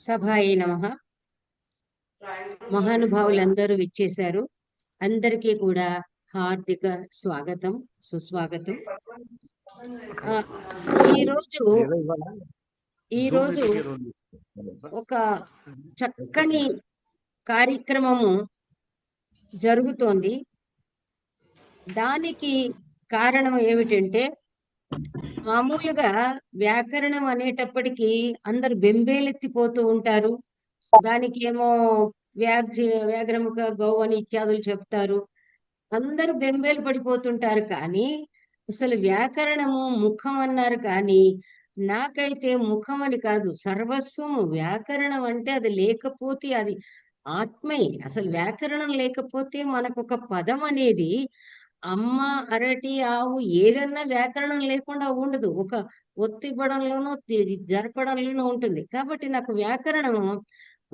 సభాయే నమః. మహానుభావులందరూ విచ్చేశారు. అందరికీ కూడా హార్దిక స్వాగతం, సుస్వాగతం. ఆ, ఈరోజు లేదా ఇవాళ జూమ్ ఈరోజు మీటింగ్ ఏదో ఉంది. ఒక చక్కని కార్యక్రమము జరుగుతోంది. దానికి కారణం ఏమిటంటే, మామూలుగా వ్యాకరణం అనేటప్పటికీ అందరు బెంబేలెత్తిపోతూ ఉంటారు. దానికి ఏమో వ్యాఘ్రముఖ గౌ అని ఇత్యాదులు చెప్తారు. అందరూ బెంబేలు పడిపోతుంటారు. కానీ అసలు వ్యాకరణము ముఖం అన్నారు. కానీ నాకైతే ముఖం అని కాదు, సర్వస్వము. వ్యాకరణం అంటే అది లేకపోతే అది ఆత్మే. అసలు వ్యాకరణం లేకపోతే మనకొక పదం అనేది అమ్మ, అరటి, ఆవు ఏదన్నా వ్యాకరణం లేకుండా ఉండదు. ఒక ఒత్తివ్వడంలోనో జరపడంలోనో ఉంటుంది. కాబట్టి నాకు వ్యాకరణము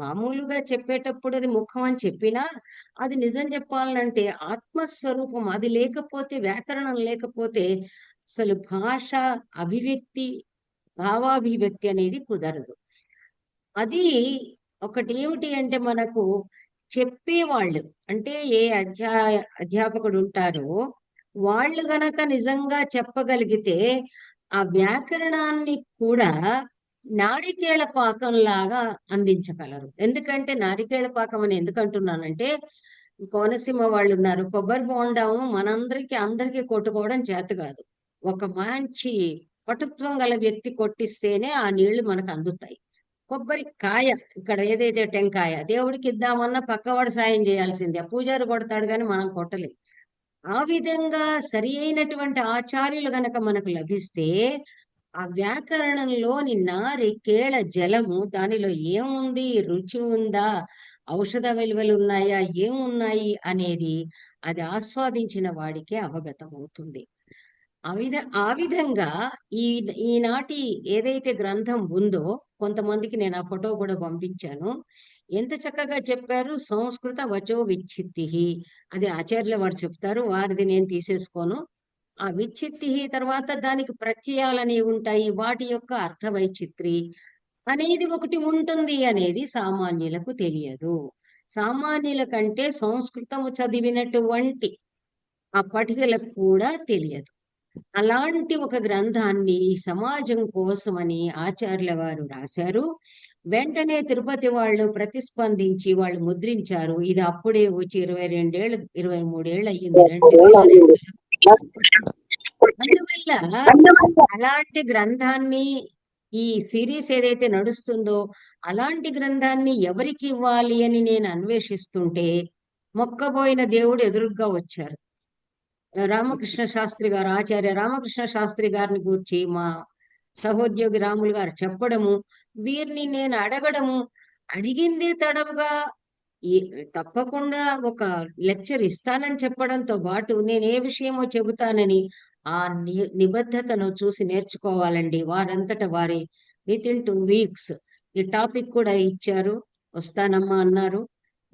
మామూలుగా చెప్పేటప్పుడు అది ముఖం అని చెప్పినా, అది నిజం చెప్పాలంటే ఆత్మస్వరూపం. అది లేకపోతే, వ్యాకరణం లేకపోతే అసలు భాష, అభివ్యక్తి, భావాభివ్యక్తి అనేది కుదరదు. అది ఒకటి ఏమిటి అంటే, మనకు చెప్పేవాళ్ళు అంటే ఏ అధ్యాపకుడు ఉంటారో వాళ్ళు గనక నిజంగా చెప్పగలిగితే ఆ వ్యాకరణాన్ని కూడా నారికేళ పాకంలాగా అందించగలరు. ఎందుకంటే నారికేళ పాకం అని ఎందుకు అంటున్నానంటే, కోనసీమ వాళ్ళు ఉన్నారు, కొబ్బరి బోండాము అందరికీ కొట్టుకోవడం చేత కాదు. ఒక మంచి పటుత్వం గల వ్యక్తి కొట్టిస్తేనే ఆ నీళ్లు మనకు అందుతాయి. కొబ్బరి కాయ, ఇక్కడ ఏదైతే టెంకాయ దేవుడికి ఇద్దామన్నా పక్కవాడు సాయం చేయాల్సిందే. పూజారి కొడతాడు కానీ మనం కొట్టలేం. ఆ విధంగా సరి అయినటువంటి ఆచార్యులు గనక మనకు లభిస్తే ఆ వ్యాకరణంలోని నారికేళ జలము, దానిలో ఏముంది, రుచి ఉందా, ఔషధ విలువలు ఉన్నాయా, ఏమున్నాయి అనేది అది ఆస్వాదించిన వాడికే అవగతం అవుతుంది. ఆ విధంగా ఈ ఈనాటి ఏదైతే గ్రంథం ఉందో, కొంతమందికి నేను ఆ ఫోటో కూడా పంపించాను. ఎంత చక్కగా చెప్పారు. సంస్కృత వచో విచ్చిత్తి, అది ఆచార్యుల వారు చెప్తారు, వారిది నేను తీసేసుకోను. ఆ విచ్చిత్తి తర్వాత దానికి ప్రత్యయాలని ఉంటాయి, వాటి యొక్క అర్థ వైచిత్రి అనేది ఒకటి ఉంటుంది అనేది సామాన్యులకు తెలియదు. సామాన్యుల కంటే సంస్కృతము చదివినటువంటి ఆ పఠితులకు కూడా తెలియదు. అలాంటి ఒక గ్రంథాన్ని ఈ సమాజం కోసమని ఆచార్యుల వారు రాశారు. వెంటనే తిరుపతి వాళ్ళు ప్రతిస్పందించి వాళ్ళు ముద్రించారు. ఇది అప్పుడే వచ్చి 22 ఏళ్ళు 23 ఏళ్ళు అయ్యింది. అందువల్ల అలాంటి గ్రంథాన్ని, ఈ సిరీస్ ఏదైతే నడుస్తుందో అలాంటి గ్రంథాన్ని ఎవరికి ఇవ్వాలి అని నేను అన్వేషిస్తుంటే మొక్కబోయిన దేవుడు ఎదురుగ్గా వచ్చారు. రామకృష్ణ శాస్త్రి గారు, ఆచార్య రామకృష్ణ శాస్త్రి గారిని గూర్చి మా సహోద్యోగి రాములు గారు చెప్పడము, వీరిని నేను అడగడము, అడిగిందే తడవుగా తప్పకుండా ఒక లెక్చర్ ఇస్తానని చెప్పడంతో పాటు నేను ఏ విషయమో చెబుతానని ఆ నిబద్ధతను చూసి నేర్చుకోవాలండి. వారంతట వారి విత్ ఇన్ 2 వీక్స్ ఈ టాపిక్ కూడా ఇచ్చారు. వస్తానమ్మా అన్నారు,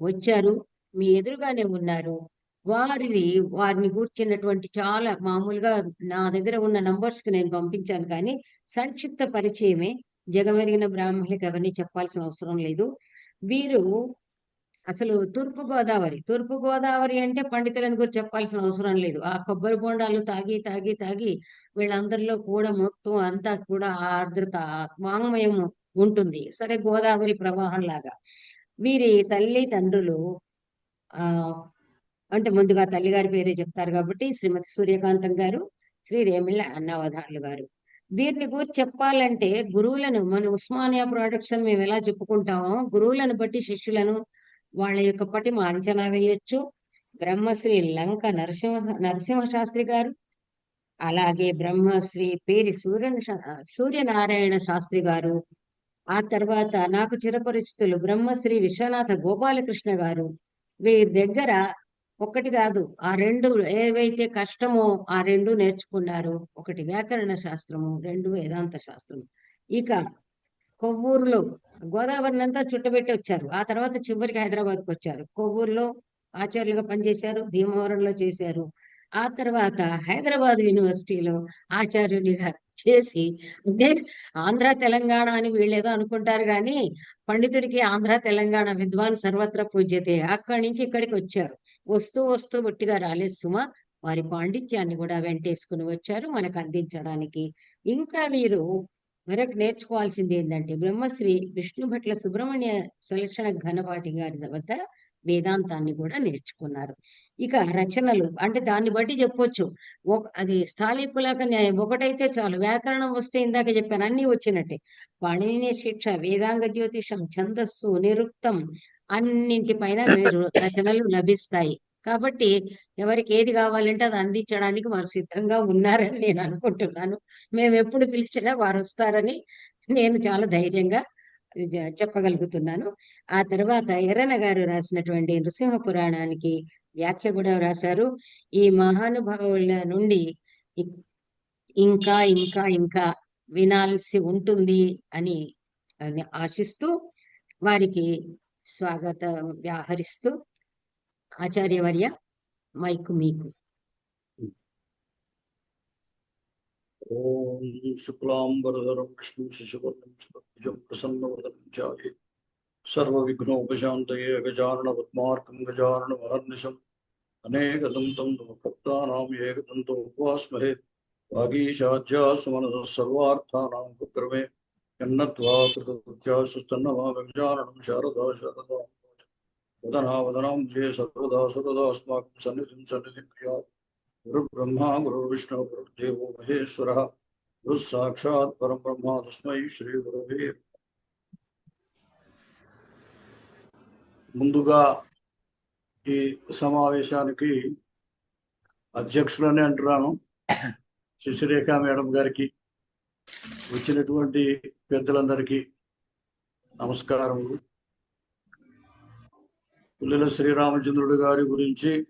వచ్చారు, మీ ఎదురుగానే ఉన్నారు. వారిని కూర్చున్నటువంటి చాలా మామూలుగా నా దగ్గర ఉన్న నంబర్స్ కి నేను పంపించాను, కానీ సంక్షిప్త పరిచయమే. జగమెరిగిన బ్రాహ్మణులకి అవన్నీ చెప్పాల్సిన అవసరం లేదు. వీరు అసలు తూర్పు గోదావరి అంటే పండితులను గురించి చెప్పాల్సిన అవసరం లేదు. ఆ కొబ్బరి బోండాలు తాగి తాగి తాగి వీళ్ళందరిలో కూడా మొత్తం అంతా కూడా ఆ ఆర్ద్రత, వాంగ్మయం ఉంటుంది. సరే, గోదావరి ప్రవాహం లాగా. వీరి తల్లి తండ్రులు ఆ అంటే ముందుగా తల్లిగారి పేరే చెప్తారు కాబట్టి శ్రీమతి సూర్యకాంతం గారు, శ్రీ రేమిళ్ళ అన్నవధానులు గారు. వీరిని గురించి చెప్పాలంటే గురువులను, మన ఉస్మానియా ప్రొడక్ట్స్ అని మేము ఎలా చెప్పుకుంటామో, గురువులను బట్టి శిష్యులను, వాళ్ళ యొక్క పటిమ అంచనా వేయొచ్చు. బ్రహ్మశ్రీ లంక నరసింహ శాస్త్రి గారు, అలాగే బ్రహ్మశ్రీ పేరి సూర్యనారాయణ శాస్త్రి గారు, ఆ తర్వాత నాకు చిరపరిచితులు బ్రహ్మశ్రీ విశ్వనాథ గోపాలకృష్ణ గారు. వీరి దగ్గర ఒకటి కాదు, ఆ రెండు ఏవైతే కష్టమో ఆ రెండు నేర్చుకున్నారు. ఒకటి వ్యాకరణ శాస్త్రము, రెండు వేదాంత శాస్త్రము. ఇక కొవ్వూరులో గోదావరిని అంతా చుట్టబెట్టి వచ్చారు. ఆ తర్వాత చివరికి హైదరాబాద్కి వచ్చారు. కొవ్వూరులో ఆచార్యులుగా పనిచేశారు, భీమవరంలో చేశారు. ఆ తర్వాత హైదరాబాద్ యూనివర్సిటీలో ఆచార్యునిగా చేసి, అంటే ఆంధ్ర తెలంగాణ అని వీళ్ళేదో అనుకుంటారు కానీ పండితుడికి ఆంధ్ర తెలంగాణ విద్వాన్ సర్వత్ర పూజ్యతే. అక్కడి నుంచి ఇక్కడికి వచ్చారు. వస్తూ వస్తూ ఒట్టిగా రాలేదు సుమ. వారి పాండిత్యాన్ని కూడా వెంటేసుకుని వచ్చారు మనకు అందించడానికి. ఇంకా వీరు మరొక నేర్చుకోవాల్సింది ఏంటంటే బ్రహ్మశ్రీ విష్ణు భట్ల సుబ్రహ్మణ్య సులక్షణ ఘనపాటి గారి వద్ద వేదాంతాన్ని కూడా నేర్చుకున్నారు. ఇక రచనలు అంటే దాన్ని బట్టి చెప్పొచ్చు. అది స్థాళీపులాక న్యాయం ఒకటైతే చాలు. వ్యాకరణం వస్తే ఇందాక చెప్పాను అన్ని వచ్చినట్టే. పాణిని శిక్ష, వేదాంగ జ్యోతిషం, ఛందస్సు, నిరుక్తం అన్నింటిపైన వీరు రచనలు లభిస్తాయి. కాబట్టి ఎవరికి ఏది కావాలంటే అది అందించడానికి వారు సిద్ధంగా ఉన్నారని నేను అనుకుంటున్నాను. మేము ఎప్పుడు పిలిచినా వారు వస్తారని నేను చాలా ధైర్యంగా చెప్పగలుగుతున్నాను. ఆ తర్వాత ఎర్రన గారు రాసినటువంటి నృసింహ పురాణానికి వ్యాఖ్య కూడా రాశారు. ఈ మహానుభావుల నుండి ఇ- ఇంకా ఇంకా ఇంకా వినాల్సి ఉంటుంది అని ఆశిస్తూ వారికి స్వాగతం వ్యాహరిస్తూ ఆచార్యవర్య మైకు మీకు. ఓం శుక్లాంబరధరం విష్ణు శశివర్ణం శుభభుజం ప్రసన్నవదనం ఛాయే సర్వవిఘ్నోపశాంతయే గజానన పద్మార్కం గజానన మహర్నిశం అనేకదం తం భక్తానాం ఏకదంతో ఉపాస్మహే వాగీశాధ్యాసు మనసః సర్వార్థానాం ఉపక్రమే యన్నత్వా కృతకృత్యాసుస్తన్నమా గజాననం శారదా శారదా వదనా వదనాంబుజే సర్వదా సర్వదా అస్మాకం సన్నిధిం క్రియాత్ గురు బ్రహ్మ గురు విష్ణు గురుదేవో మహేశ్వర గురు సాక్షాత్ పరబ్రహ్మ తస్మై శ్రీ గురవే. ముందుగా ఈ సమావేశానికి అధ్యక్షులని అంటున్నాను శశిరేఖ మేడం గారికి, వచ్చినటువంటి పెద్దలందరికీ నమస్కారములు. పుల్లెల శ్రీరామచంద్రుడు గారి గురించి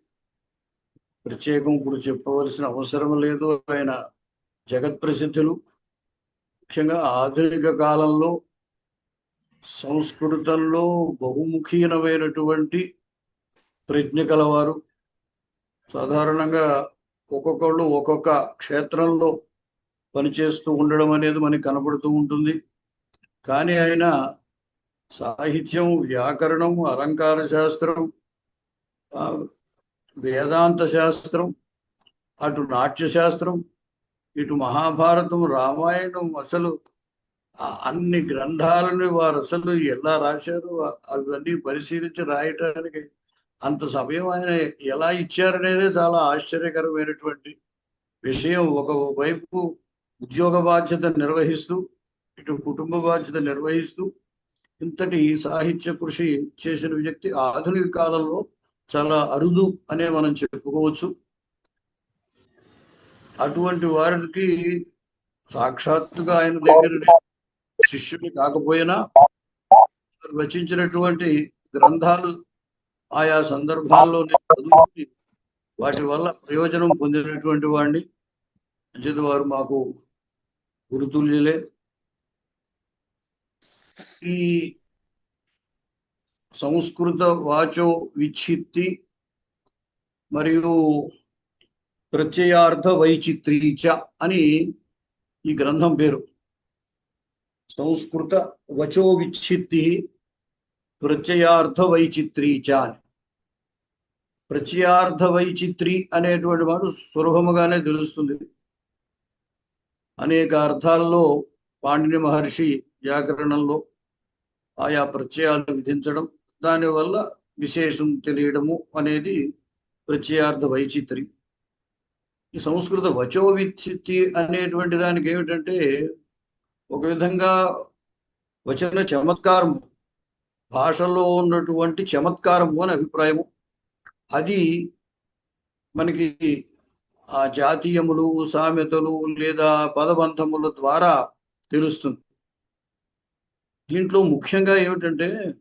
ప్రత్యేకం ఇప్పుడు చెప్పవలసిన అవసరం లేదు. ఆయన జగత్ప్రసిద్ధులు. ముఖ్యంగా ఆధునిక కాలంలో సంస్కృతంలో బహుముఖీనమైనటువంటి ప్రజ్ఞ కలవారు. సాధారణంగా ఒక్కొక్కళ్ళు ఒక్కొక్క క్షేత్రంలో పనిచేస్తూ ఉండడం అనేది మనకి కనబడుతూ ఉంటుంది. కానీ ఆయన సాహిత్యం, వ్యాకరణం, అలంకార శాస్త్రం, వేదాంత శాస్త్రం, అటు నాట్య శాస్త్రం, ఇటు మహాభారతం, రామాయణం, అసలు అన్ని గ్రంథాలను వారు అసలు ఎలా రాశారు అవన్నీ పరిశీలించి రాయటానికి అంత సమయం ఆయన ఎలా ఇచ్చారనేదే చాలా ఆశ్చర్యకరమైనటువంటి విషయం. ఒకవైపు ఉద్యోగ బాధ్యత నిర్వహిస్తూ, ఇటు కుటుంబ బాధ్యత నిర్వహిస్తూ ఇంతటి సాహిత్య కృషి చేసిన వ్యక్తి ఆధునిక కాలంలో చాలా అరుదు అనే మనం చెప్పుకోవచ్చు. అటువంటి వారికి సాక్షాత్తుగా ఆయన దగ్గర శిష్యుడు కాకపోయినా రచించినటువంటి గ్రంథాలు ఆయా సందర్భాల్లో చదువుకుని వాటి వల్ల ప్రయోజనం పొందినటువంటి వాడిని అంచేత వారు మాకు గురుతుల్యులే. ఈ సంస్కృత వాచో విచ్ఛిత్తి మరియు ప్రత్యయార్థ వైచిత్రీచ అని ఈ గ్రంథం పేరు. సంస్కృత వచో విచ్ఛిత్తి ప్రత్యయార్థ వైచిత్రీచ అని. ప్రత్యయార్థ వైచిత్రి అనేటువంటి వాడు సులభముగానే తెలుస్తుంది. అనేక అర్థాల్లో పాణిని మహర్షి వ్యాకరణంలో ఆయా ప్రత్యయాలు విధించడం, దానివల్ల విశేషం తెలియడము అనేది ప్రత్యయార్థ వైచిత్రి. ఈ సంస్కృత వచో విచ్ఛిత్తి అనేటువంటి దానికి ఏమిటంటే ఒక విధంగా వచన చమత్కారము, భాషలో ఉన్నటువంటి చమత్కారము అని అభిప్రాయము. అది మనకి ఆ జాతీయములు, సామెతలు లేదా పదబంధముల ద్వారా తెలుస్తుంది. దీంట్లో ముఖ్యంగా ఏమిటంటే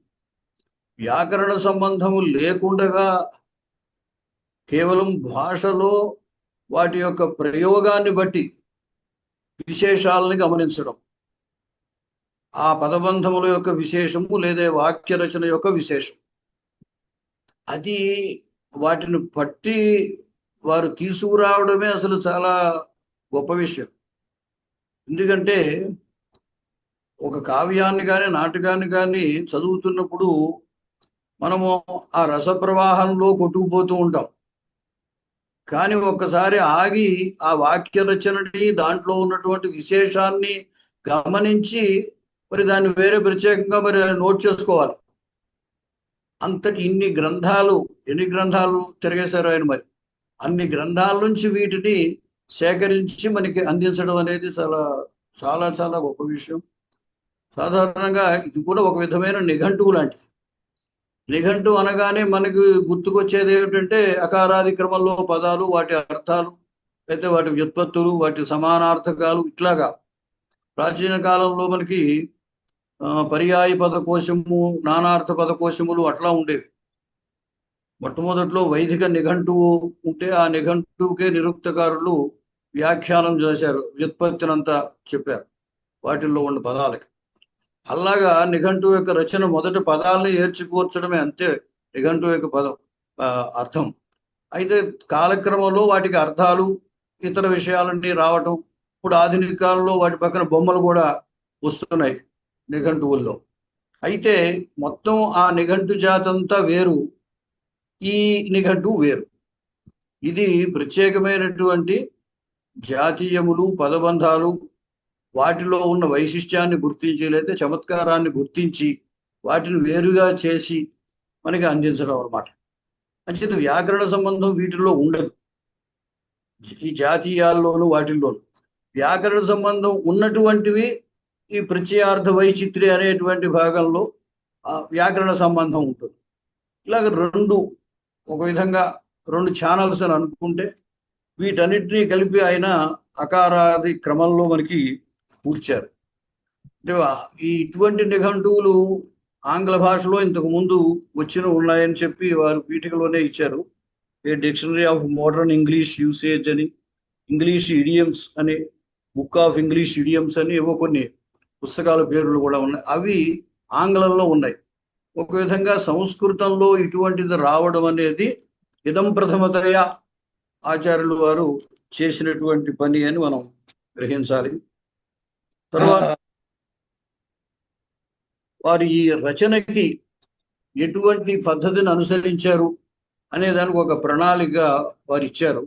వ్యాకరణ సంబంధము లేకుండా కేవలం భాషలో వాటి యొక్క ప్రయోగాన్ని బట్టి విశేషాలని గమనించడం, ఆ పదబంధముల యొక్క విశేషము లేదా వాక్య రచన యొక్క విశేషం, అది వాటిని పట్టి వారు తీసుకురావడమే అసలు చాలా గొప్ప విషయం. ఎందుకంటే ఒక కావ్యాన్ని కానీ నాటకాన్ని కానీ చదువుతున్నప్పుడు మనము ఆ రస ప్రవాహంలో కొట్టుకుపోతూ ఉంటాం. కానీ ఒక్కసారి ఆగి ఆ వాక్య రచనని దాంట్లో ఉన్నటువంటి విశేషాన్ని గమనించి మరి దాన్ని వేరే ప్రత్యేకంగా మరి నోట్ చేసుకోవాలి. అంతటి ఎన్ని గ్రంథాలు తిరిగేశారు ఆయన మరి. అన్ని గ్రంథాల నుంచి వీటిని సేకరించి మనకి అందించడం అనేది చాలా చాలా చాలా గొప్ప విషయం. సాధారణంగా ఇది కూడా ఒక విధమైన నిఘంటువు లాంటిది. నిఘంటు అనగానే మనకు గుర్తుకొచ్చేది ఏమిటంటే అకారాది క్రమంలో పదాలు, వాటి అర్థాలు, అయితే వాటి వ్యుత్పత్తులు, వాటి సమానార్థకాలు, ఇట్లాగా ప్రాచీన కాలంలో మనకి పర్యాయ పదకోశము, నానార్థ పదకోశములు అట్లా ఉండేవి. మొట్టమొదట్లో వైదిక నిఘంటువు ఉంటే ఆ నిఘంటువుకే నిరుక్తకారులు వ్యాఖ్యానం చేశారు, వ్యుత్పత్తినంతా చెప్పారు వాటిల్లో ఉన్న పదాలకి. అలాగా నిఘంటువు యొక్క రచన మొదట పదాలని ఏర్చికూర్చడమే, అంతే నిఘంటువు యొక్క అర్థం. అయితే కాలక్రమంలో వాటికి అర్థాలు, ఇతర విషయాలన్నీ రావటం, ఇప్పుడు ఆధునిక కాలంలో వాటి పక్కన బొమ్మలు కూడా వస్తున్నాయి నిఘంటువుల్లో. అయితే మొత్తం ఆ నిఘంటు జాతంతా వేరు, ఈ నిఘంటువు వేరు. ఇది ప్రత్యేకమైనటువంటి జాతీయములు, పదబంధాలు, వాటిలో ఉన్న వైశిష్ట్యాన్ని గుర్తించి లేదా చమత్కారాన్ని గుర్తించి వాటిని వేరుగా చేసి మనకి అందించడం అన్నమాట. అంచేత వ్యాకరణ సంబంధం వీటిల్లో ఉండదు. ఈ జాతీయాల్లోనూ వాటిల్లోనూ వ్యాకరణ సంబంధం ఉన్నటువంటివి ఈ ప్రత్యయార్థ వైచిత్రి అనేటువంటి భాగంలో వ్యాకరణ సంబంధం ఉంటుంది. ఇలాగ ఒక విధంగా రెండు ఛానల్స్ అని అనుకుంటే వీటన్నిటినీ కలిపి ఆయన అకారాది క్రమంలో మనకి కూర్చారు. అంటే ఇటువంటి నిఘంటువులు ఆంగ్ల భాషలో ఇంతకు ముందు ఉన్నాయని చెప్పి వారు పీఠికలోనే ఇచ్చారు. A dictionary of modern English usage అని, ఇంగ్లీష్ ఇడియమ్స్ అని, బుక్ ఆఫ్ ఇంగ్లీష్ ఇడియమ్స్ అని ఏవో కొన్ని పుస్తకాల పేర్లు కూడా ఉన్నాయి. అవి ఆంగ్లంలో ఉన్నాయి. ఒక విధంగా సంస్కృతంలో ఇటువంటిది రావడం అనేది ఇదం ప్రథమతయ ఆచార్యులు వారు చేసినటువంటి పని అని మనం గ్రహించాలి. తర్వాత వారు ఈ రచనకి ఎటువంటి పద్ధతిని అనుసరించారు అనే దానికి ఒక ప్రణాళిక వారు ఇచ్చారు.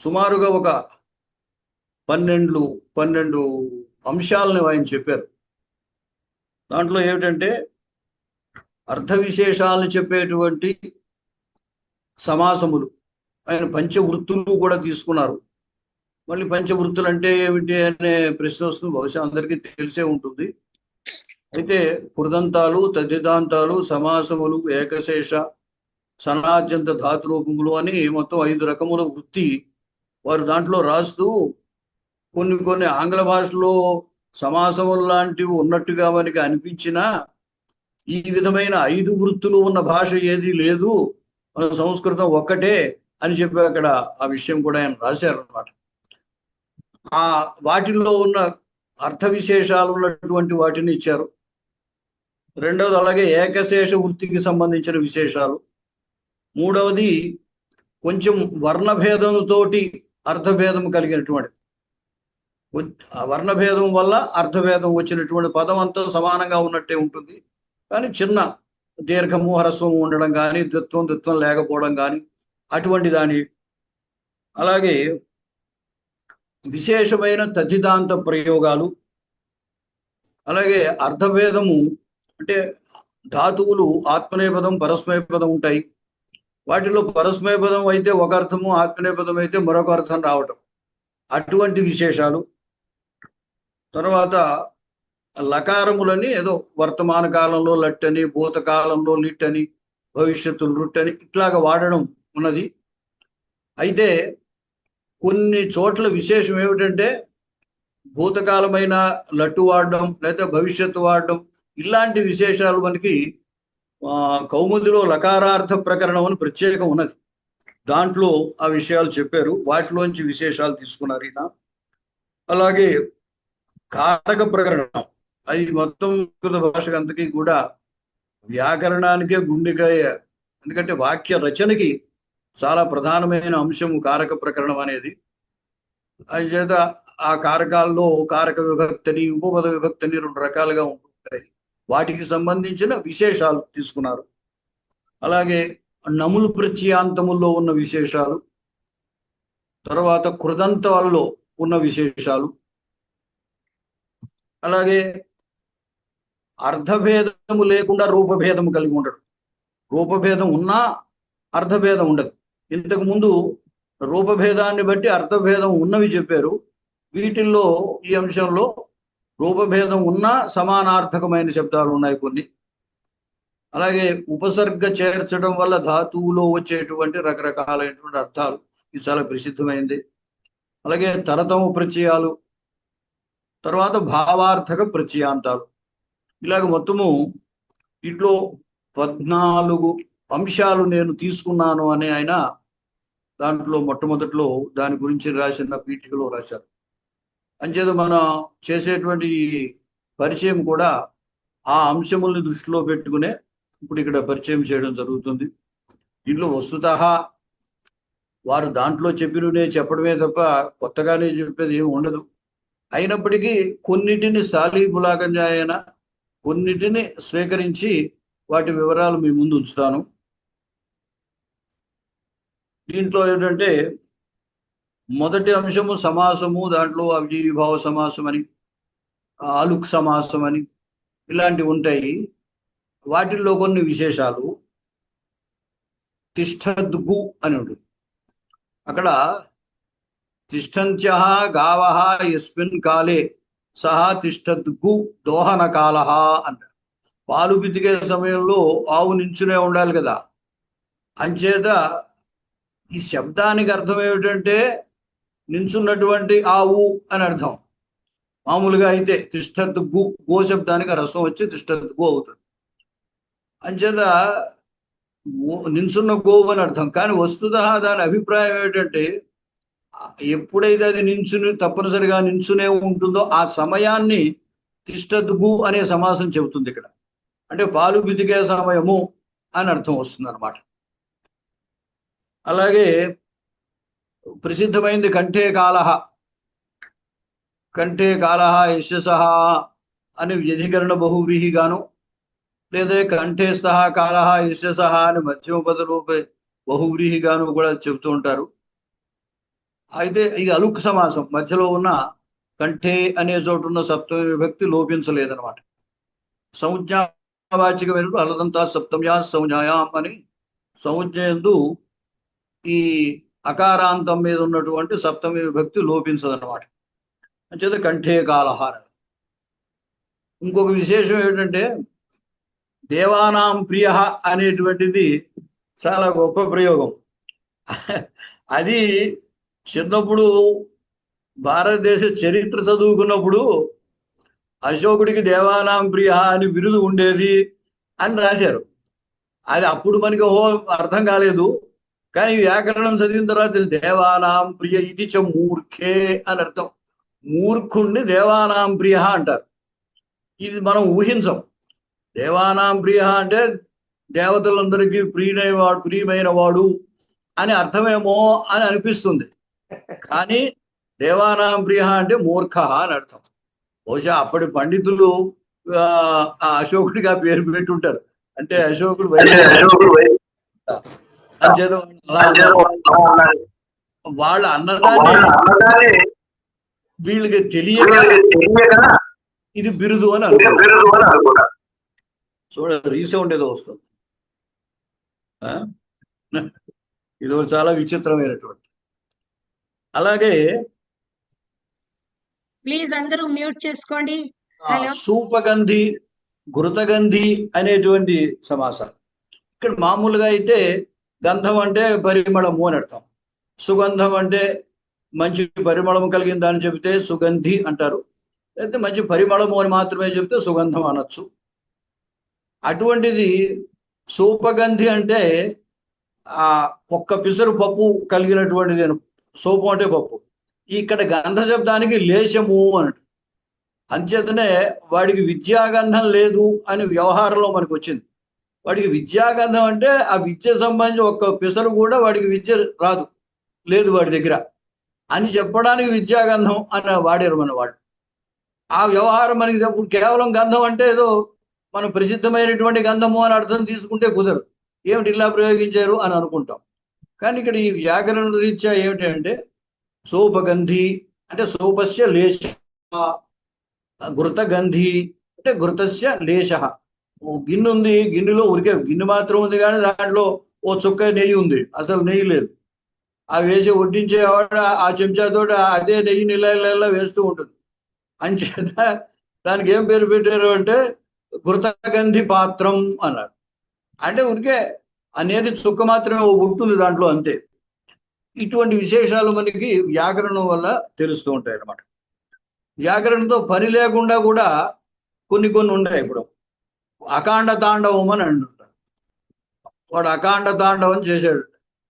సుమారుగా ఒక 12 అంశాలను ఆయన చెప్పారు. దాంట్లో ఏమిటంటే అర్థ విశేషాలను చెప్పేటువంటి సమాసములు, ఆయన పంచవృత్తులు కూడా తీసుకున్నారు. మళ్ళీ పంచవృత్తులు అంటే ఏమిటి అనే ప్రశ్న వస్తుంది, బహుశా అందరికీ తెలిసే ఉంటుంది. అయితే కృదంతాలు, తద్ధితాంతాలు, సమాసములు, ఏకశేష, సనాద్యంత ధాతురూపములు అని మొత్తం 5 రకముల వృత్తి వారు దాంట్లో రాస్తూ కొన్ని ఆంగ్ల భాషలో సమాసములు లాంటివి ఉన్నట్టుగా మనకి అనిపించినా ఈ విధమైన 5 వృత్తులు ఉన్న భాష ఏది లేదు, మన సంస్కృతం ఒక్కటే అని చెప్పి అక్కడ ఆ విషయం కూడా ఆయన రాశారన్నమాట. వాటిల్లో ఉన్న అర్థ విశేషాలు ఉన్నటువంటి వాటిని ఇచ్చారు. రెండవది అలాగే ఏకశేష వృత్తికి సంబంధించిన విశేషాలు. మూడవది కొంచెం వర్ణభేదంతోటి అర్థభేదం కలిగినటువంటి, వర్ణభేదం వల్ల అర్థభేదం వచ్చినటువంటి పదం అంతా సమానంగా ఉన్నట్టే ఉంటుంది, కానీ చిన్న దీర్ఘము హ్రస్వము ఉండడం కానీ, ద్విత్వం లేకపోవడం కానీ అటువంటి దాని. అలాగే విశేషమైన తద్ధితాంత ప్రయోగాలు. అలాగే అర్థభేదము అంటే ధాతువులు ఆత్మనేపదం, పరస్మయపదం ఉంటాయి. వాటిలో పరస్మయపదం అయితే ఒక అర్థము, ఆత్మనేపదం అయితే మరొక అర్థం రావటం, అటువంటి విశేషాలు. తర్వాత లకారములని ఏదో వర్తమాన కాలంలో లట్టని, భూతకాలంలో లిట్టని, భవిష్యత్తు రుట్టని ఇట్లాగా వాడడం ఉన్నది. అయితే కొన్ని చోట్ల విశేషం ఏమిటంటే భూతకాలమైన లట్టు వాడడం లేదా భవిష్యత్తు వాడడం, ఇలాంటి విశేషాలు మనకి కౌముదిలో లకారార్థ ప్రకరణం అని ప్రత్యేకం ఉన్నది. దాంట్లో ఆ విషయాలు చెప్పారు, వాటిలోంచి విశేషాలు తీసుకున్నారు ఈయన. అలాగే కారక ప్రకరణం, అది మొత్తం సంస్కృత భాషకు అంతకీ కూడా వ్యాకరణానికే గుండెకాయ. ఎందుకంటే వాక్య రచనకి చాలా ప్రధానమైన అంశం కారక ప్రకరణం అనేది. అది చేత ఆ కారకాల్లో కారక విభక్తిని ఉపపద విభక్తిని 2 రకాలుగా ఉంటాయి. వాటికి సంబంధించిన విశేషాలు తీసుకున్నారు. అలాగే నములు ప్రత్యయాంతముల్లో ఉన్న విశేషాలు, తర్వాత కృదంతాల్లో ఉన్న విశేషాలు, అలాగే అర్థభేదము లేకుండా రూపభేదము కలిగి ఉండడు. రూపభేదం ఉన్నా అర్థభేదం ఉండదు. ఇంతకు ముందు రూపభేదాన్ని బట్టి అర్థభేదం ఉన్నవి చెప్పారు. వీటిల్లో ఈ అంశంలో రూపభేదం ఉన్నా సమానార్థకమైన శబ్దాలు ఉన్నాయి కొన్ని. అలాగే ఉపసర్గ చేర్చడం వల్ల ధాతువులో వచ్చేటువంటి రకరకాలైనటువంటి అర్థాలు, ఇది చాలా ప్రసిద్ధమైంది. అలాగే తరతమ ప్రత్యయాలు, తర్వాత భావార్థక ప్రత్యయాంతాలు, ఇలాగ మొత్తము ఇట్లో 14 అంశాలు నేను తీసుకున్నాను అని ఆయన దాంట్లో మొట్టమొదట్లో దాని గురించి రాసిన పీఠికలో రాశారు. అంచేత మనం చేసేటువంటి పరిచయం కూడా ఆ అంశముల్ని దృష్టిలో పెట్టుకునే ఇప్పుడు ఇక్కడ పరిచయం చేయడం జరుగుతుంది. దీంట్లో వస్తుతః వారు దాంట్లో చెప్పిననే చెప్పడమే తప్ప కొత్తగానే చెప్పేది ఏమి ఉండదు. అయినప్పటికీ కొన్నిటిని స్థాళీపులాకంగా అయినా కొన్నిటిని స్వీకరించి వాటి వివరాలు మీ ముందు ఉంచుతాను. దీంట్లో ఏంటంటే మొదటి అంశము సమాసము, దాంట్లో అవిజీవిభావ సమాసం అని, అలుక్ సమాసం అని ఇలాంటివి ఉంటాయి. వాటిల్లో కొన్ని విశేషాలు. తిష్టద్గు అని ఉంటుంది. అక్కడ తిష్టంత్యః గావః యస్మిన్ కాలే సహా తిష్టద్గు దోహన కాలః అంటారు. పాలు పితికే సమయంలో ఆవు నించునే ఉండాలి కదా. అంచేత ఈ శబ్దానికి అర్థం ఏమిటంటే నించున్నటువంటి ఆవు అని అర్థం. మామూలుగా అయితే తిష్టద్గు, గో శబ్దానికి రసం వచ్చి తిష్టద్గు అవుతుంది. అంచేత నించున్న గోవు అని అర్థం. కానీ వస్తుతః దాని అభిప్రాయం ఏమిటంటే ఎప్పుడైతే అది తప్పనిసరిగా నించునే ఉంటుందో ఆ సమయాన్ని తిష్టద్గు అనే సమాసం చెబుతుంది ఇక్కడ. అంటే పాలు పితికే సమయము అని అర్థం వస్తుంది అన్నమాట. అలాగే ప్రసిద్ధమైంది కంఠే కాలః. కంఠే కాలః యశసః అని వ్యధికరణ బహువ్రీహి గాను, లేదా కంఠే స్థః కాలః యశసః అని మధ్యమపద రూప బహువ్రీహి గాను కూడా చెబుతూ ఉంటారు. అయితే ఇది అలుక్ సమాసం. మధ్యలో ఉన్న కంఠే అనే చోటు ఉన్న సప్తమి విభక్తి లోపించలేదన్నమాట. సంజ్ఞావాచకమైన అలదంతా సప్తమ్యా సంజ్ఞాయాం అని సంజ్ఞయందు ఈ అకారాంతం మీద ఉన్నటువంటి సప్తమి విభక్తి లోపించదన్నమాట. అంచేత కంఠే కాలః. ఇంకొక విశేషం ఏమిటంటే దేవానాం ప్రియ అనేటువంటిది చాలా గొప్ప ప్రయోగం. అది చిన్నప్పుడు భారతదేశ చరిత్ర చదువుకున్నప్పుడు అశోకుడికి దేవానాం ప్రియ అని బిరుదు ఉండేది అని రాశారు. అది అప్పుడు మనకి అర్థం కాలేదు. కానీ వ్యాకరణం చదివిన తర్వాత దేవానాం ప్రియ ఇది చ మూర్ఖే అని అర్థం. మూర్ఖుణ్ణి దేవానాం ప్రియ అంటారు. ఇది మనం ఊహించం. దేవానాం ప్రియ అంటే దేవతలందరికీ ప్రియమైన వాడు అని అర్థమేమో అని అనిపిస్తుంది. కానీ దేవానాం ప్రియ అంటే మూర్ఖ అని అర్థం. బహుశా అప్పటి పండితులు ఆ అశోకుడికి ఆ పేరు పెట్టుంటారు. అంటే అశోకుడు వాళ్ళ అన్నదాన్ని వీళ్ళకి తెలియక ఇది బిరుదు అని అనుకుంటా. చూడ రీసౌండ్ ఏదో వస్తుంది. ఇది చాలా విచిత్రమైనటువంటి. అలాగే ప్లీజ్ అందరూ మ్యూట్ చేసుకోండి. సూపగంధి, ఘృతగంధి అనేటువంటి సమాసాలు. ఇక్కడ మామూలుగా అయితే గంధం అంటే పరిమళము అని అర్థం. సుగంధం అంటే మంచి పరిమళము కలిగిన దాన్ని చెబితే సుగంధి అంటారు. అయితే మంచి పరిమళము అని మాత్రమే చెప్తే సుగంధం అనొచ్చు. అటువంటిది సూపగంధి అంటే ఒక్క పిసరు పప్పు కలిగినటువంటిది. సోపం అంటే పప్పు. ఇక్కడ గంధ శబ్దానికి లేశము అన్నట్టు. అంచేతనే వాడికి విద్యాగంధం లేదు అని వ్యవహారంలో మనకు వచ్చింది. వాడికి విద్యాగంధం అంటే ఆ విద్య సంబంధించి ఒక్క పిసరు కూడా వాడికి విద్య రాదు, లేదు వాడి దగ్గర. అని చెప్పడానికి విద్యాగంధం అని వాడారు మన వాళ్ళు. ఆ వ్యవహారం మనకి ఇప్పుడు కేవలం గంధం అంటే ఏదో మనం ప్రసిద్ధమైనటువంటి గంధము అని అర్థం తీసుకుంటే కుదరదు. ఏమిటి ఇలా ప్రయోగించారు అని అనుకుంటాం. కానీ ఇక్కడ ఈ వ్యాకరణ రీత్యా ఏమిటి అంటే సోపగంధి అంటే సోపస్య లేశ, ఘృతగంధి అంటే ఘృతస్య లేశ. ఓ గిన్నె ఉంది, గిన్నెలో ఉరికే గిన్నె మాత్రం ఉంది కానీ దాంట్లో ఓ చుక్క నెయ్యి ఉంది, అసలు నెయ్యి లేదు. ఆ వేసి వడ్డించేవాడు ఆ చెంచాతో అదే నెయ్యి నీళ్ళ వేస్తూ ఉంటుంది. అంచేత దానికి ఏం పేరు పెట్టారు అంటే ఘృతగంధి పాత్రం అన్నారు. అంటే ఉరికే అనేది చుక్క మాత్రమే ఉంటుంది దాంట్లో, అంతే. ఇటువంటి విశేషాలు మనకి వ్యాకరణం వల్ల తెలుస్తూ ఉంటాయి అన్నమాట. వ్యాకరణంతో పని లేకుండా కూడా కొన్ని ఉన్నాయి. ఇప్పుడు అకాండ తాండవం అని అంటుంటారు. వాడు అకాండ తాండవం చేశాడు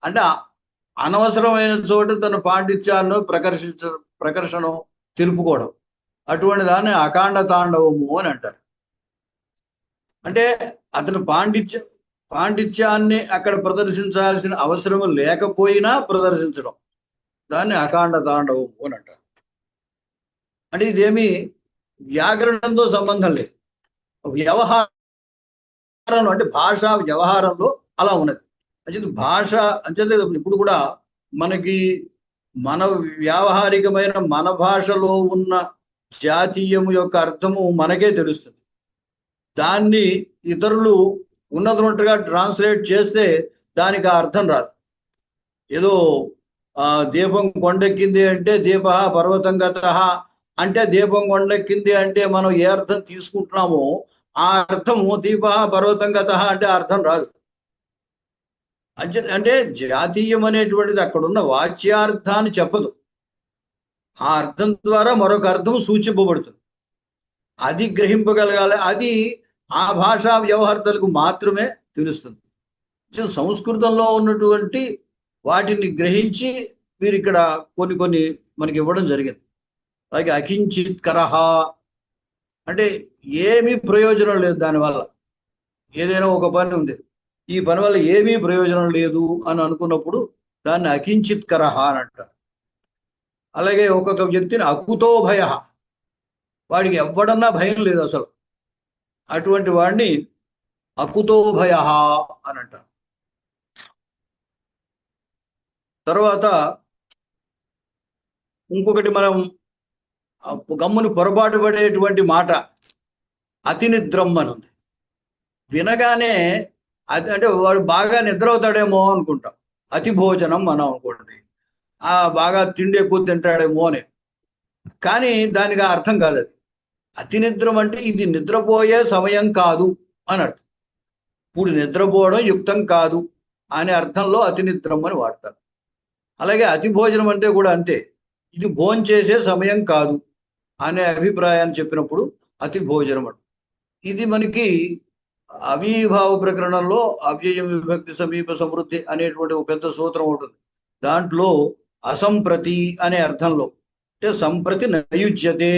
అంటే అనవసరమైన చోట తన పాండిత్యాన్ని ప్రకర్షణం తెలుపుకోవడం, అటువంటి దాన్ని అకాండ తాండవము అని అంటారు. అంటే అతను పాండిత్యాన్ని అక్కడ ప్రదర్శించాల్సిన అవసరం లేకపోయినా ప్రదర్శించడం, దాన్ని అకాండ తాండవము అని అంటారు. అంటే ఇదేమి వ్యాకరణంతో సంబంధం లేదు, వ్యవహారం అంటే భాషా వ్యవహారంలో అలా ఉన్నది. అంటే భాష అంటే ఇప్పుడు కూడా మనకి మన వ్యావహారికమైన మన భాషలో ఉన్న జాతీయము యొక్క అర్థము మనకే తెలుస్తుంది. దాన్ని ఇతరులు ఉన్నట్టుగా ట్రాన్స్లేట్ చేస్తే దానికి ఆ అర్థం రాదు. ఏదో దీపం కొండెక్కింది అంటే దీప పర్వతం గతః అంటే దీపం కొండెక్కింది అంటే మనం ఏ అర్థం తీసుకుంటున్నామో ఆ అర్థము దీప పర్వతం గతః అంటే అర్థం రాదు. అంటే జాతీయం అనేటువంటిది అక్కడున్న వాచ్యార్థాన్ని చెప్పదు, ఆ అర్థం ద్వారా మరొక అర్థం సూచింపబడుతుంది. అది గ్రహింపగలగాలి, అది ఆ భాషా వ్యవహారాలకు మాత్రమే తెలుస్తుంది. సంస్కృతంలో ఉన్నటువంటి వాటిని గ్రహించి మీరు ఇక్కడ కొన్ని మనకి ఇవ్వడం జరిగింది. అలాగే అకించిత్ కరహ అంటే ఏమీ ప్రయోజనం లేదు దానివల్ల. ఏదైనా ఒక పని ఉంది, ఈ పని వల్ల ఏమీ ప్రయోజనం లేదు అని అనుకున్నప్పుడు దాన్ని అకించిత్ కరహ అని అంటారు. అలాగే ఒక్కొక్క వ్యక్తిని అకుతో భయ, వాడికి ఎవ్వడన్నా భయం లేదు అసలు, అటువంటి వాడిని అకుతో భయ అని అంటారు. తర్వాత ఇంకొకటి మనం గమ్ముని పొరపాటు పడేటువంటి మాట అతి నిద్రం అని ఉంది. వినగానే అది అంటే వాడు బాగా నిద్ర అవుతాడేమో అనుకుంటాం, అతి భోజనం మనం అనుకోండి, బాగా తిండి ఎక్కువ తింటాడేమో అని. కానీ దానికి అర్థం కాదు. అది అతి నిద్రం అంటే ఇది నిద్రపోయే సమయం కాదు అని అర్థం. ఇప్పుడు నిద్రపోవడం యుక్తం కాదు అనే అర్థంలో అతి నిద్రం అని వాడతారు. అలాగే అతి భోజనం అంటే కూడా అంతే, ఇది భోంచేసే సమయం కాదు అనే అభిప్రాయాన్ని చెప్పినప్పుడు అతి భోజనం అంట. ఇది మనకి అవిభావ ప్రకరణంలో అవ్యయం విభక్తి సమీప సమృద్ధి అనేటువంటి ఒక పెద్ద సూత్రం ఉంటుంది. దాంట్లో అసంప్రతి అనే అర్థంలో అంటే సంప్రతి నయుజ్యతే,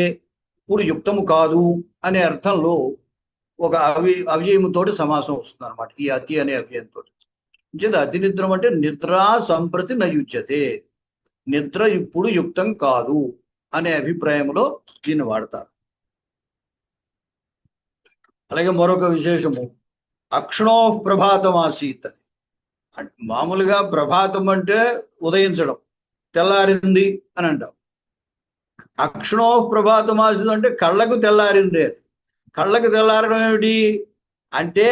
ఇప్పుడు యుక్తము కాదు అనే అర్థంలో ఒక అవ్యయముతోటి సమాసం వస్తుంది అనమాట, ఈ అతి అనే అవ్యయంతో. అతి నిద్రం అంటే నిద్రా సంప్రతి నయుజ్యతే, నిద్ర ఇప్పుడు యుక్తం కాదు అనే అభిప్రాయంలో దీన్ని వాడతారు. అలాగే మరొక విశేషము అక్షణో ప్రభాతం ఆసీత్ అని. మామూలుగా ప్రభాతం అంటే ఉదయించడం, తెల్లారింది అని అంటాం. అక్షణో ప్రభాతం ఆసీత్ అంటే కళ్ళకు తెల్లారింది. అది కళ్ళకు తెల్లారడం ఏమిటి అంటే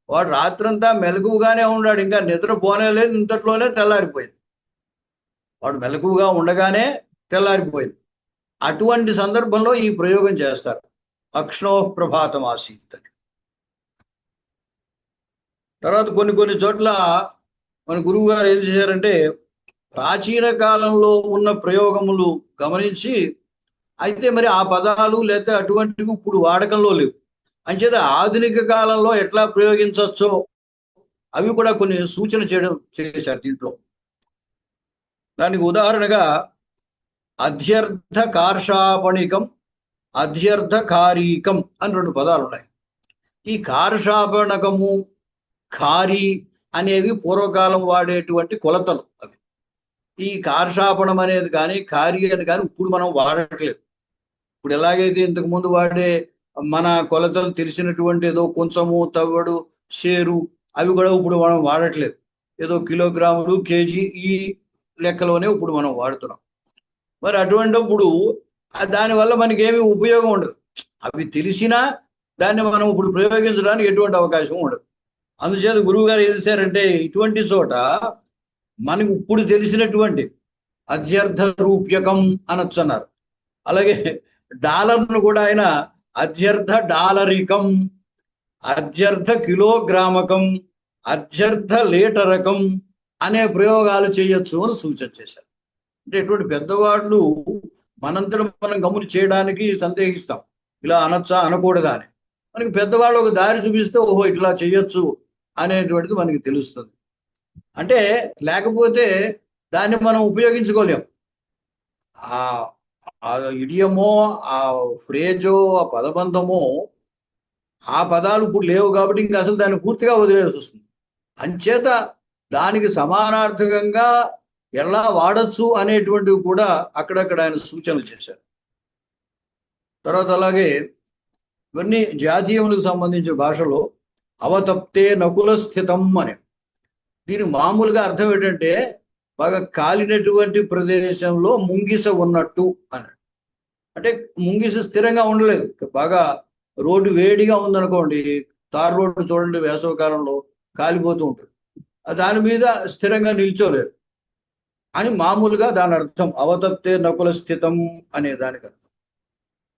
వాడు రాత్రంతా మెలకువగానే ఉన్నాడు, ఇంకా నిద్ర పోనేలేదు, ఇంతట్లోనే తెల్లారిపోయింది. వాడు మెలకువగా ఉండగానే తెల్లారిపోయింది. అటువంటి సందర్భంలో ఈ ప్రయోగం చేస్తారు, అక్షణో ప్రభాతం ఆసీత్ అని. తర్వాత కొన్ని చోట్ల మన గురువు గారు ఏం చేశారంటే ప్రాచీన కాలంలో ఉన్న ప్రయోగములు గమనించి, అయితే మరి ఆ పదాలు లేదా అటువంటివి ఇప్పుడు వాడకంలో లేవు, అంచేత ఆధునిక కాలంలో ఎట్లా ప్రయోగించవచ్చో అవి కూడా కొన్ని సూచన చేశారు దీంట్లో. దానికి ఉదాహరణగా అధ్యర్థ కార్షాపణికం, అధ్యర్థ కారీకం అని 2 పదాలు ఉన్నాయి. ఈ కార్షాపణకము, ఖారీ అనేవి పూర్వకాలం వాడేటువంటి కొలతలు. అవి ఈ కార్షాపణం అనేది కానీ కార్య అని కానీ ఇప్పుడు మనం వాడట్లేదు. ఇప్పుడు ఎలాగైతే ఇంతకు ముందు వాడే మన కొలతలు తెలిసినటువంటి ఏదో కొంచెము తవ్వడు షేరు అవి కూడా ఇప్పుడు మనం వాడట్లేదు. ఏదో కిలోగ్రాములు కేజీ ఈ లెక్కలోనే ఇప్పుడు మనం వాడుతున్నాం. మరి అటువంటిప్పుడు దానివల్ల మనకి ఏమీ ఉపయోగం ఉండదు. అవి తెలిసినా దాన్ని మనం ఇప్పుడు ప్రయోగించడానికి ఎటువంటి అవకాశం ఉండదు. అందుచేత గురువు గారు ఏం చేశారంటే ఇటువంటి చోట మనకు ఇప్పుడు తెలిసినటువంటి అధ్యర్థ రూప్యకం అనొచ్చు అన్నారు. అలాగే డాలర్ను కూడా ఆయన అధ్యర్థ డాలరికం, అధ్యర్థ కిలోగ్రామకం, అధ్యర్థ లీటరకం అనే ప్రయోగాలు చేయొచ్చు అని సూచన చేశారు. అంటే ఇటువంటి పెద్దవాళ్ళు మనంతట మనం గమని చేయడానికి సందేహిస్తాం, ఇలా అనొచ్చా అనకూడదా అని. మనకి పెద్దవాళ్ళు ఒక దారి చూపిస్తే ఓహో ఇట్లా చేయొచ్చు అనేటువంటిది మనకి తెలుస్తుంది. అంటే లేకపోతే దాన్ని మనం ఉపయోగించుకోలేం. ఆ ఇడియమో ఆ ఫ్రేజో ఆ పదబంధమో ఆ పదాలు ఇప్పుడు లేవు కాబట్టి ఇంకా అసలు దాన్ని పూర్తిగా వదిలేసి వస్తుంది. అంచేత దానికి సమానార్థకంగా ఎలా వాడచ్చు అనేటువంటివి కూడా అక్కడక్కడ ఆయన సూచనలు చేశారు. తర్వాత అలాగే ఇవన్నీ జాతీయములకు సంబంధించిన భాషలో అవతప్తే నకుల స్థితం అని. దీని మామూలుగా అర్థం ఏంటంటే బాగా కాలినటువంటి ప్రదేశంలో ముంగిస ఉన్నట్టు అని. అంటే ముంగిస స్థిరంగా ఉండలేదు. బాగా రోడ్డు వేడిగా ఉందనుకోండి, తార్ రోడ్డు చూడండి వేసవి కాలంలో కాలిపోతూ ఉంటుంది, దాని మీద స్థిరంగా నిల్చోలేరు అని మామూలుగా దాని అర్థం. అవతప్తే నకుల స్థితం అనే దానికి అర్థం.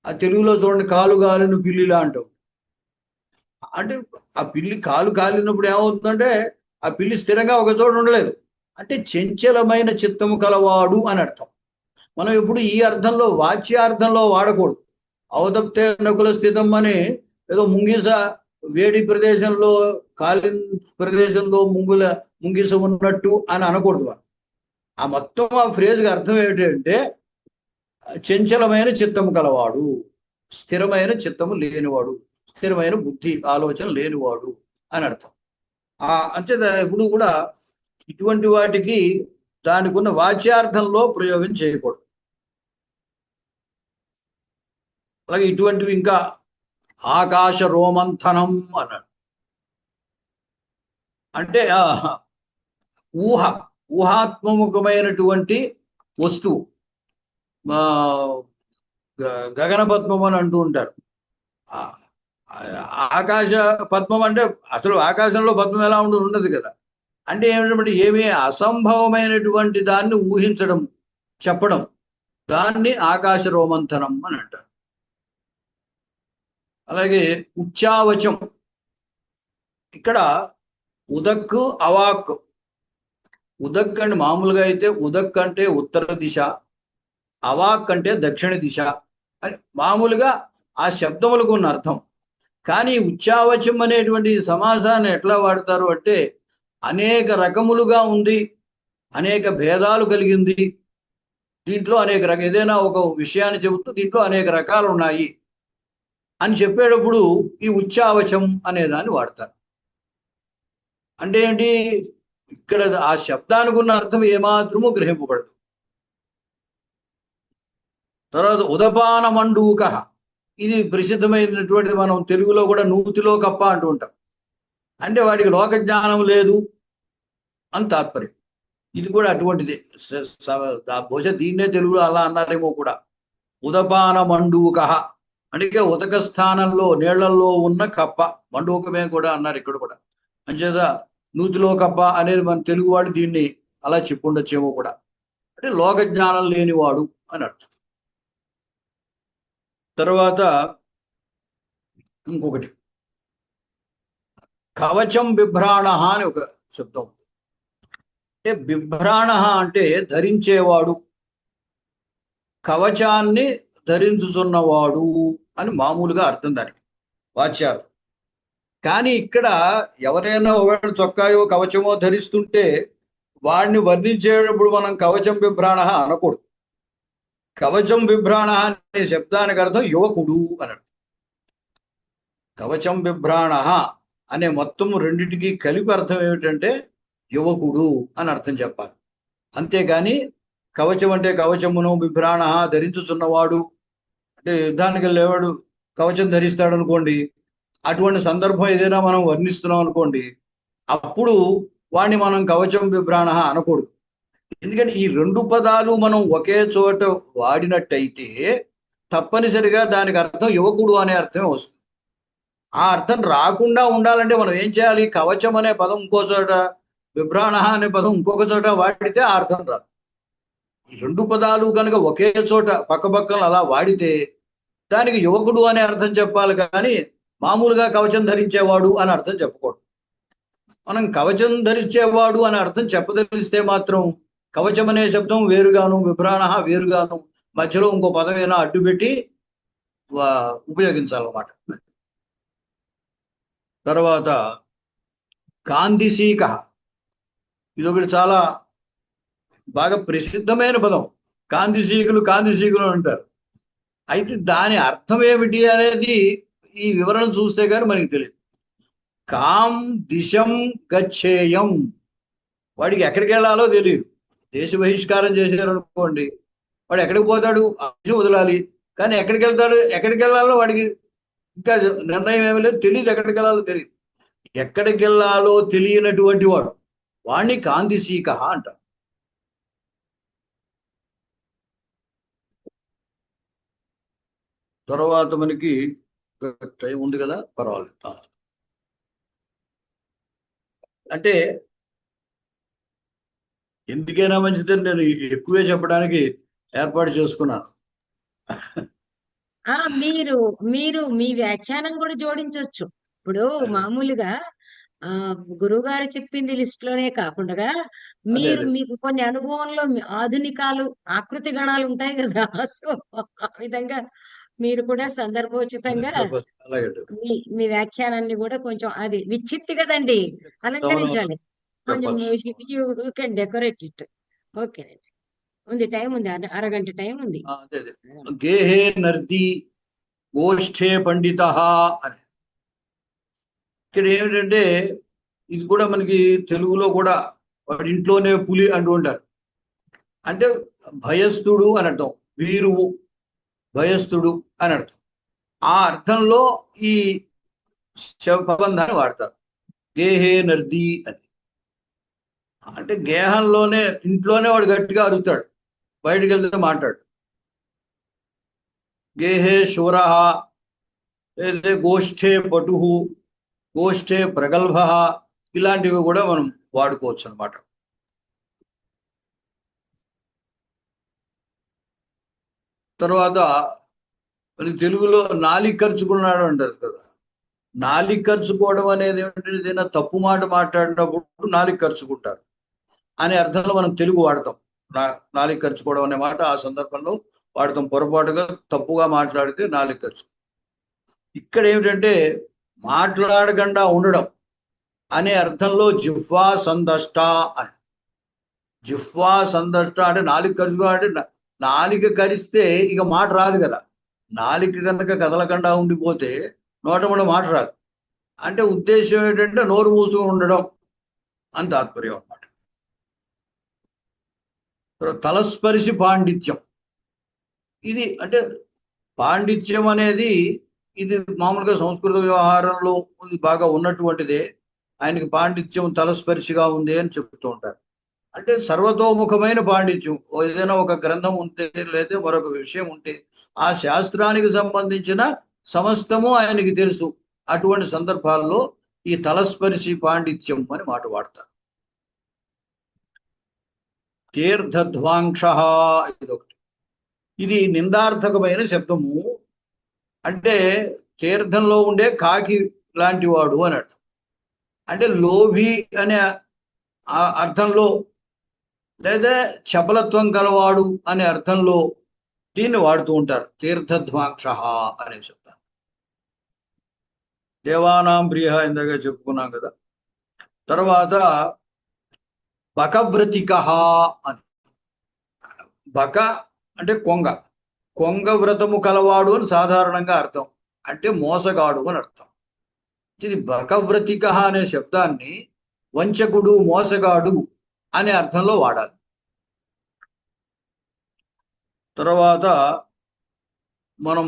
ఆ తెలుగులో చూడండి కాలు కాలిన పిల్లిలా అంటాం. అంటే ఆ పిల్లి కాలు కాలినప్పుడు ఏమవుతుందంటే ఆ పిల్లి స్థిరంగా ఒక చోట ఉండలేదు. అంటే చంచలమైన చిత్తము కలవాడు అని అర్థం. మనం ఇప్పుడు ఈ అర్థంలో వాచ్యార్థంలో వాడకూడదు. అవతప్తే నకుల స్థితం అని ఏదో ముంగిస వేడి ప్రదేశంలో కాలిన ప్రదేశంలో ముంగిస ఉన్నట్టు అని అనకూడదు మనం. ఆ మొత్తం ఆ ఫ్రేజ్కి అర్థం ఏమిటంటే చంచలమైన చిత్తము కలవాడు, స్థిరమైన చిత్తము లేనివాడు, స్థిరమైన బుద్ధి ఆలోచన లేనివాడు అని అర్థం. అంచేత ఎప్పుడు కూడా ఇటువంటి వాటికి దానికి ఉన్న వాచ్యార్థంలో ప్రయోగం చేయకూడదు. అలాగే ఇటువంటివి ఇంకా ఆకాశ రోమంథనం అన్నాడు. అంటే ఊహాత్మముఖమైనటువంటి వస్తువు, గగన పద్మం అని అంటూ ఉంటారు. ఆకాశ పద్మం అంటే అసలు ఆకాశంలో పద్మం ఎలా ఉండదు కదా. అంటే ఏమిటంటే ఏమీ అసంభవమైనటువంటి దాన్ని ఊహించడం, చెప్పడం, దాన్ని ఆకాశ రోమంథనం అని అంటారు. అలాగే ఉచ్చావచం, ఇక్కడ ఉదక్ అవాక్. ఉదక్ అంటే మామూలుగా అయితే ఉదక్ అంటే ఉత్తర దిశ, అవాక్ అంటే దక్షిణ దిశ అని మామూలుగా ఆ శబ్దములకు ఉన్న అర్థం. కానీ ఉచ్చావచం అనేటువంటి సమాసాన్ని ఎట్లా వాడతారు అంటే అనేక రకములుగా ఉంది, అనేక భేదాలు కలిగింది, దీంట్లో అనేక ఏదైనా ఒక విషయాన్ని చెబుతూ దీంట్లో అనేక రకాలు ఉన్నాయి అని చెప్పేటప్పుడు ఈ ఉచ్చావచం అనేదాన్ని వాడతారు. అంటే ఏంటి, ఇక్కడ ఆ శబ్దానికి ఉన్న అర్థం ఏమాత్రము గ్రహింపబడదు. తర్వాత ఉదపాన మండూక, ఇది ప్రసిద్ధమైనటువంటిది. మనం తెలుగులో కూడా నూతిలో కప్ప అంటూ ఉంటాం. అంటే వాడికి లోక జ్ఞానం లేదు అని తాత్పర్యం. ఇది కూడా అటువంటిది. బహుశా దీన్నే తెలుగులో అలా అన్నారేమో కూడా. ఉదపాన మండూక అంటే ఉదక స్థానంలో నీళ్లలో ఉన్న కప్ప, మండూకమే కూడా అన్నారు ఇక్కడ కూడా. అంచేత నూతిలో కప్ప అనేది మన తెలుగు వాడు దీన్ని అలా చెప్పుండొచ్చేమో కూడా. అంటే లోక జ్ఞానం లేనివాడు అని అర్థం. తర్వాత ఇంకొకటి కవచం బిభ్రాణ అని ఒక శబ్దం. అంటే బిభ్రాణ అంటే ధరించేవాడు, కవచాన్ని ధరించుచున్నవాడు అని మామూలుగా అర్థం దానికి వాచ్యార్థం. కానీ ఇక్కడ ఎవరైనా ఒకవేళ చొక్కాయో కవచమో ధరిస్తుంటే వాడిని వర్ణించేటప్పుడు మనం కవచం బిభ్రాణ అనకూడదు. కవచం బిభ్రాణ అనే శబ్దానికి అర్థం యువకుడు అని అర్థం. కవచం బిభ్రాణ అనే మొత్తం రెండింటికి కలిపి అర్థం ఏమిటంటే యువకుడు అని అర్థం చెప్పాలి. అంతేగాని కవచం అంటే కవచమును బిభ్రాణ ధరించుచున్నవాడు అంటే యుద్ధానికి వెళ్ళేవాడు కవచం ధరిస్తాడు అనుకోండి. అటువంటి సందర్భం ఏదైనా మనం వర్ణిస్తున్నాం అనుకోండి, అప్పుడు వాడిని మనం కవచం బిభ్రాణ అనకూడదు. ఎందుకంటే ఈ రెండు పదాలు మనం ఒకే చోట వాడినట్టయితే తప్పనిసరిగా దానికి అర్థం యువకుడు అనే అర్థమే వస్తుంది. ఆ అర్థం రాకుండా ఉండాలంటే మనం ఏం చేయాలి? కవచం అనే పదం ఇంకో చోట, బిభ్రాణ అనే పదం ఇంకొక చోట వాడితే ఆ అర్థం రాదు. ఈ రెండు పదాలు కనుక ఒకే చోట పక్కపక్కన అలా వాడితే దానికి యువకుడు అనే అర్థం చెప్పాలి, కానీ మామూలుగా కవచం ధరించేవాడు అని అర్థం చెప్పకూడదు. మనం కవచం ధరించేవాడు అని అర్థం చెప్పదలిస్తే మాత్రం కవచం అనే శబ్దం వేరుగాను, బిభ్రాణ వేరుగాను, మధ్యలో ఇంకో పదం ఏమైనా అడ్డు పెట్టి ఉపయోగించాలన్నమాట. తర్వాత కాందిశీక, ఇదొకటి చాలా బాగా ప్రసిద్ధమైన పదం. కాందిశీకులు అంటారు. అయితే దాని అర్థం ఏమిటి అనేది ఈ వివరణ చూస్తే కానీ మనకి తెలియదు. కాం దిశం గచ్చేయం, వాడికి ఎక్కడికి వెళ్ళాలో తెలియదు. దేశ బహిష్కారం చేశారు అనుకోండి, వాడు ఎక్కడికి పోతాడు? దేశం వదలాలి, కానీ ఎక్కడికి వెళ్తాడు, ఎక్కడికి వెళ్ళాలో వాడికి ఇంకా నిర్ణయం ఏమీ లేదు, తెలియదు. ఎక్కడికి వెళ్ళాలో తెలియదు. ఎక్కడికి వెళ్ళాలో తెలియనటువంటి వాడు, వాడిని కాందిశీక అంటారు. తర్వాత మనకి టైం ఉంది కదా, పర్వాలేదు. అంటే ఎందుకైనా మంచిదని నేను ఎక్కువే చెప్పడానికి ఏర్పాటు చేసుకున్నాను. మీరు మీరు మీ వ్యాఖ్యానం కూడా జోడించవచ్చు. ఇప్పుడు మామూలుగా గురువు గారు చెప్పింది లిస్ట్ లోనే కాకుండా మీరు మీకు కొన్ని అనుభవంలో ఆధునికాలు ఆకృతి గణాలు ఉంటాయి కదా, సో ఆ విధంగా మీరు కూడా సందర్భోచితంగా మీ వ్యాఖ్యానాన్ని కూడా కొంచెం అది విచ్చిత్తి కదండి, అలంకరించాలి కొంచెం. You can decorate it. ఓకేనండి, ఉంది, టైం ఉంది, అరగంట టైం ఉంది. గేహే నర్ది గోష్ఠే పండిత అని. ఇక్కడ ఏమిటంటే ఇది కూడా మనకి తెలుగులో కూడా వాడి ఇంట్లోనే పులి అంటూ ఉంటారు. అంటే భయస్థుడు అని అర్థం, వీరువు, భయస్థుడు అని అర్థం. ఆ అర్థంలో ఈ ప్రబంధాన్ని వాడతారు, గేహే నర్ది అని. అంటే గేహంలోనే, ఇంట్లోనే వాడు గట్టిగా అరుతాడు, బయటికి వెళ్తే మాట్లాడు. గేహే శూరః, లేదా గోష్ఠే పటుః, గోష్ఠే ప్రగల్భః, ఇలాంటివి కూడా మనం వాడుకోవచ్చు అన్నమాట. తర్వాత మరి తెలుగులో నాలిక ఖర్చుకున్నాడు అంటారు కదా. నాలిక ఖర్చుకోవడం అనేది ఏమిటంటే ఏదైనా తప్పు మాట మాట్లాడినప్పుడు నాలిక ఖర్చుకుంటారు అనే అర్థంలో మనం తెలుగు వాడతాం. నాలిక ఖర్చుకోవడం అనే మాట ఆ సందర్భంలో వాడతాం. పొరపాటుగా తప్పుగా మాట్లాడితే నాలిక ఖర్చు. ఇక్కడ ఏమిటంటే మాట్లాడకుండా ఉండడం అనే అర్థంలో జిహ్వా సందష్ట అని. జిహ్వా సందష్ట అంటే నాలిక ఖర్చుకో, అంటే నాలిక కరిస్తే ఇక మాట రాదు కదా. నాలిక కనుక కదలకుండా ఉండిపోతే నోట కూడా మాట రాదు. అంటే ఉద్దేశం ఏంటంటే నోరు మూసుకొని ఉండడం అని తాత్పర్యం అన్నమాట. తలస్పర్శి పాండిత్యం, ఇది అంటే పాండిత్యం అనేది ఇది మామూలుగా సంస్కృత వ్యవహారంలో బాగా ఉన్నటువంటిదే. ఆయనకి పాండిత్యం తలస్పర్శిగా ఉంది అని చెప్తూ ఉంటారు. అంటే సర్వతోముఖమైన పాండిత్యం. ఏదైనా ఒక గ్రంథం ఉంటే లేదా మరొక విషయం ఉంటే ఆ శాస్త్రానికి సంబంధించిన సమస్తము ఆయనకి తెలుసు. అటువంటి సందర్భాల్లో ఈ తలస్పర్శి పాండిత్యం అని మాట వాడతారు. తీర్థధ్వాంక్ష, ఇదొకటి. ఇది నిందార్థకమైన శబ్దము. అంటే తీర్థంలో ఉండే కాకి లాంటి వాడు అని అర్థం. అంటే లోభి అనే అర్థంలో లేదా చపలత్వం గలవాడు అనే అర్థంలో దీన్ని వాడుతూ ఉంటారు, తీర్థధ్వాంక్ష అనే శబ్దం. దేవానాం ప్రియ ఇందాక చెప్పుకున్నాం కదా. తర్వాత బకవ్రతిక అని. బక అంటే కొంగ, కొంగ వ్రతము కలవాడు అని సాధారణంగా అర్థం. అంటే మోసగాడు అని అర్థం. ఇది బకవ్రతిక అనే శబ్దాన్ని వంచకుడు, మోసగాడు అనే అర్థంలో వాడాలి. తర్వాత మనం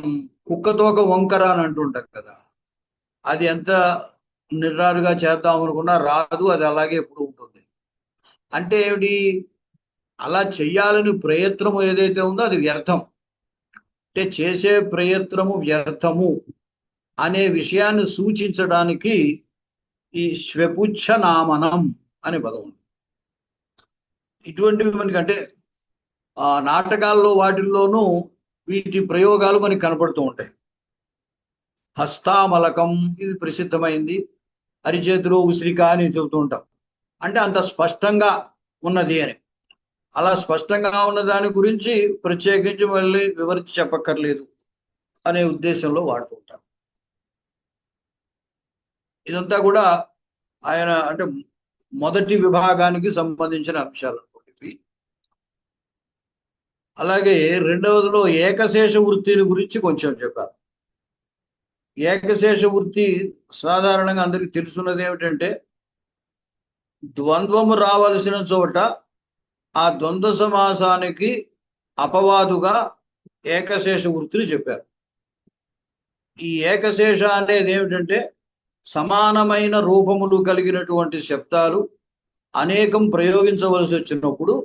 కుక్కతోక వంకర అని అంటుంటాం కదా, అది ఎంత నిర్ధారుగా చేద్దాం అనుకున్నా రాదు, అది అలాగే ఎప్పుడు ఉంటుంది. అంటే ఏమిటి, అలా చెయ్యాలని ప్రయత్నము ఏదైతే ఉందో అది వ్యర్థం. అంటే చేసే ప్రయత్నము వ్యర్థము అనే విషయాన్ని సూచించడానికి ఈ శ్వపుచ్చ నామనం అనే పదం ఉంది. ఇటువంటివి మనకి అంటే నాటకాల్లో వాటిల్లోనూ వీటి ప్రయోగాలు మనకి కనపడుతూ ఉంటాయి. హస్తామలకం ఇది ప్రసిద్ధమైంది, అరిచేతిలో ఉసిరిక అని చెబుతూ ఉంటాం. అంటే అంత స్పష్టంగా ఉన్నది అని. అలా స్పష్టంగా ఉన్న దాని గురించి ప్రత్యేకించి మళ్ళీ వివరించి చెప్పక్కర్లేదు అనే ఉద్దేశంలో వాడుతూ ఉంటారు. ఇదంతా కూడా ఆయన అంటే మొదటి విభాగానికి సంబంధించిన అంశాలు. అలాగే రెండవదిలో ఏకశేష వృత్తిని గురించి కొంచెం చెప్పారు. ఏకశేష వృత్తి సాధారణంగా అందరికీ తెలుసున్నది ఏమిటంటే, ద్వంద్వము రావలసిన చోట ఆ ద్వంద్వ సమాసానికి అపవాదుగా ఏకశేష వృత్తిని చెప్పారు. ఈ ఏకశేష అనేది ఏమిటంటే, సమానమైన రూపములు కలిగినటువంటి శబ్దాలు అనేకం ప్రయోగించవలసి వచ్చినప్పుడు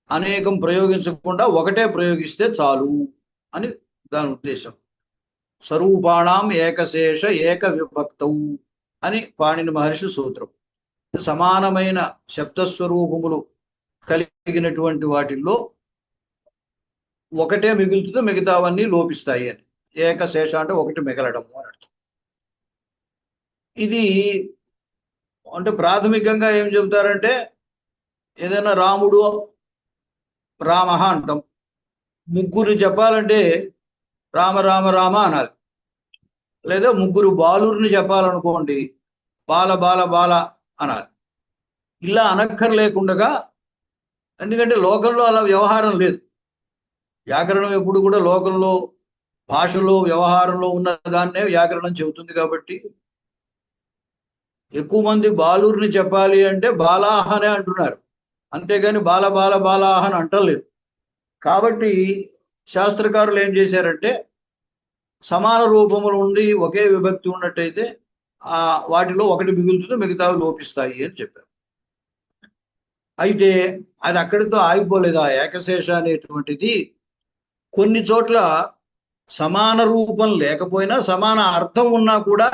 అనేకం ప్రయోగించకుండా ఒకటే ప్రయోగిస్తే చాలు అని దాని ఉద్దేశం. స్వరూపాణం ఏకశేష ఏక విభక్తవు అని పాణిని మహర్షి సూత్రం. సమానమైన శబ్దస్వరూపములు కలిగినటువంటి వాటిల్లో ఒకటే మిగులుతుంది, మిగతావన్నీ లోపిస్తాయి అని. ఏకశేష అంటే ఒకటి మిగలడము అని అర్థం. ఇది అంటే ప్రాథమికంగా ఏం చెబుతారంటే, ఏదైనా రాముడు రామ అంటాం, ముగ్గురు చెప్పాలంటే రామ రామ రామ అనాలి. లేదా ముగ్గురు బాలుర్ని చెప్పాలనుకోండి బాల బాల బాల అనాలి. ఇలా అనక్కర్లేకుండగా, ఎందుకంటే లోకంలో అలా వ్యవహారం లేదు. వ్యాకరణం ఎప్పుడు కూడా లోకంలో భాషలో వ్యవహారంలో ఉన్న దాన్నే వ్యాకరణం చెబుతుంది. కాబట్టి ఎక్కువ మంది బాలుర్ని చెప్పాలి అంటే బాలాహ అనే అంటున్నారు, అంతేగాని బాల బాల బాలాహ అని అంటలేదు. కాబట్టి శాస్త్రకారులు ఏం చేశారంటే, సమాన రూపములు ఉండి ఒకే విభక్తి ఉన్నట్టయితే వాటిలో ఒకటి మిగులుతుంది, మిగతావి లోపిస్తాయి అని చెప్పారు. అయితే అది అక్కడితో ఆగిపోలేదు. ఆ ఏకశేష అనేటువంటిది కొన్ని చోట్ల సమాన రూపం లేకపోయినా సమాన అర్థం ఉన్నా కూడా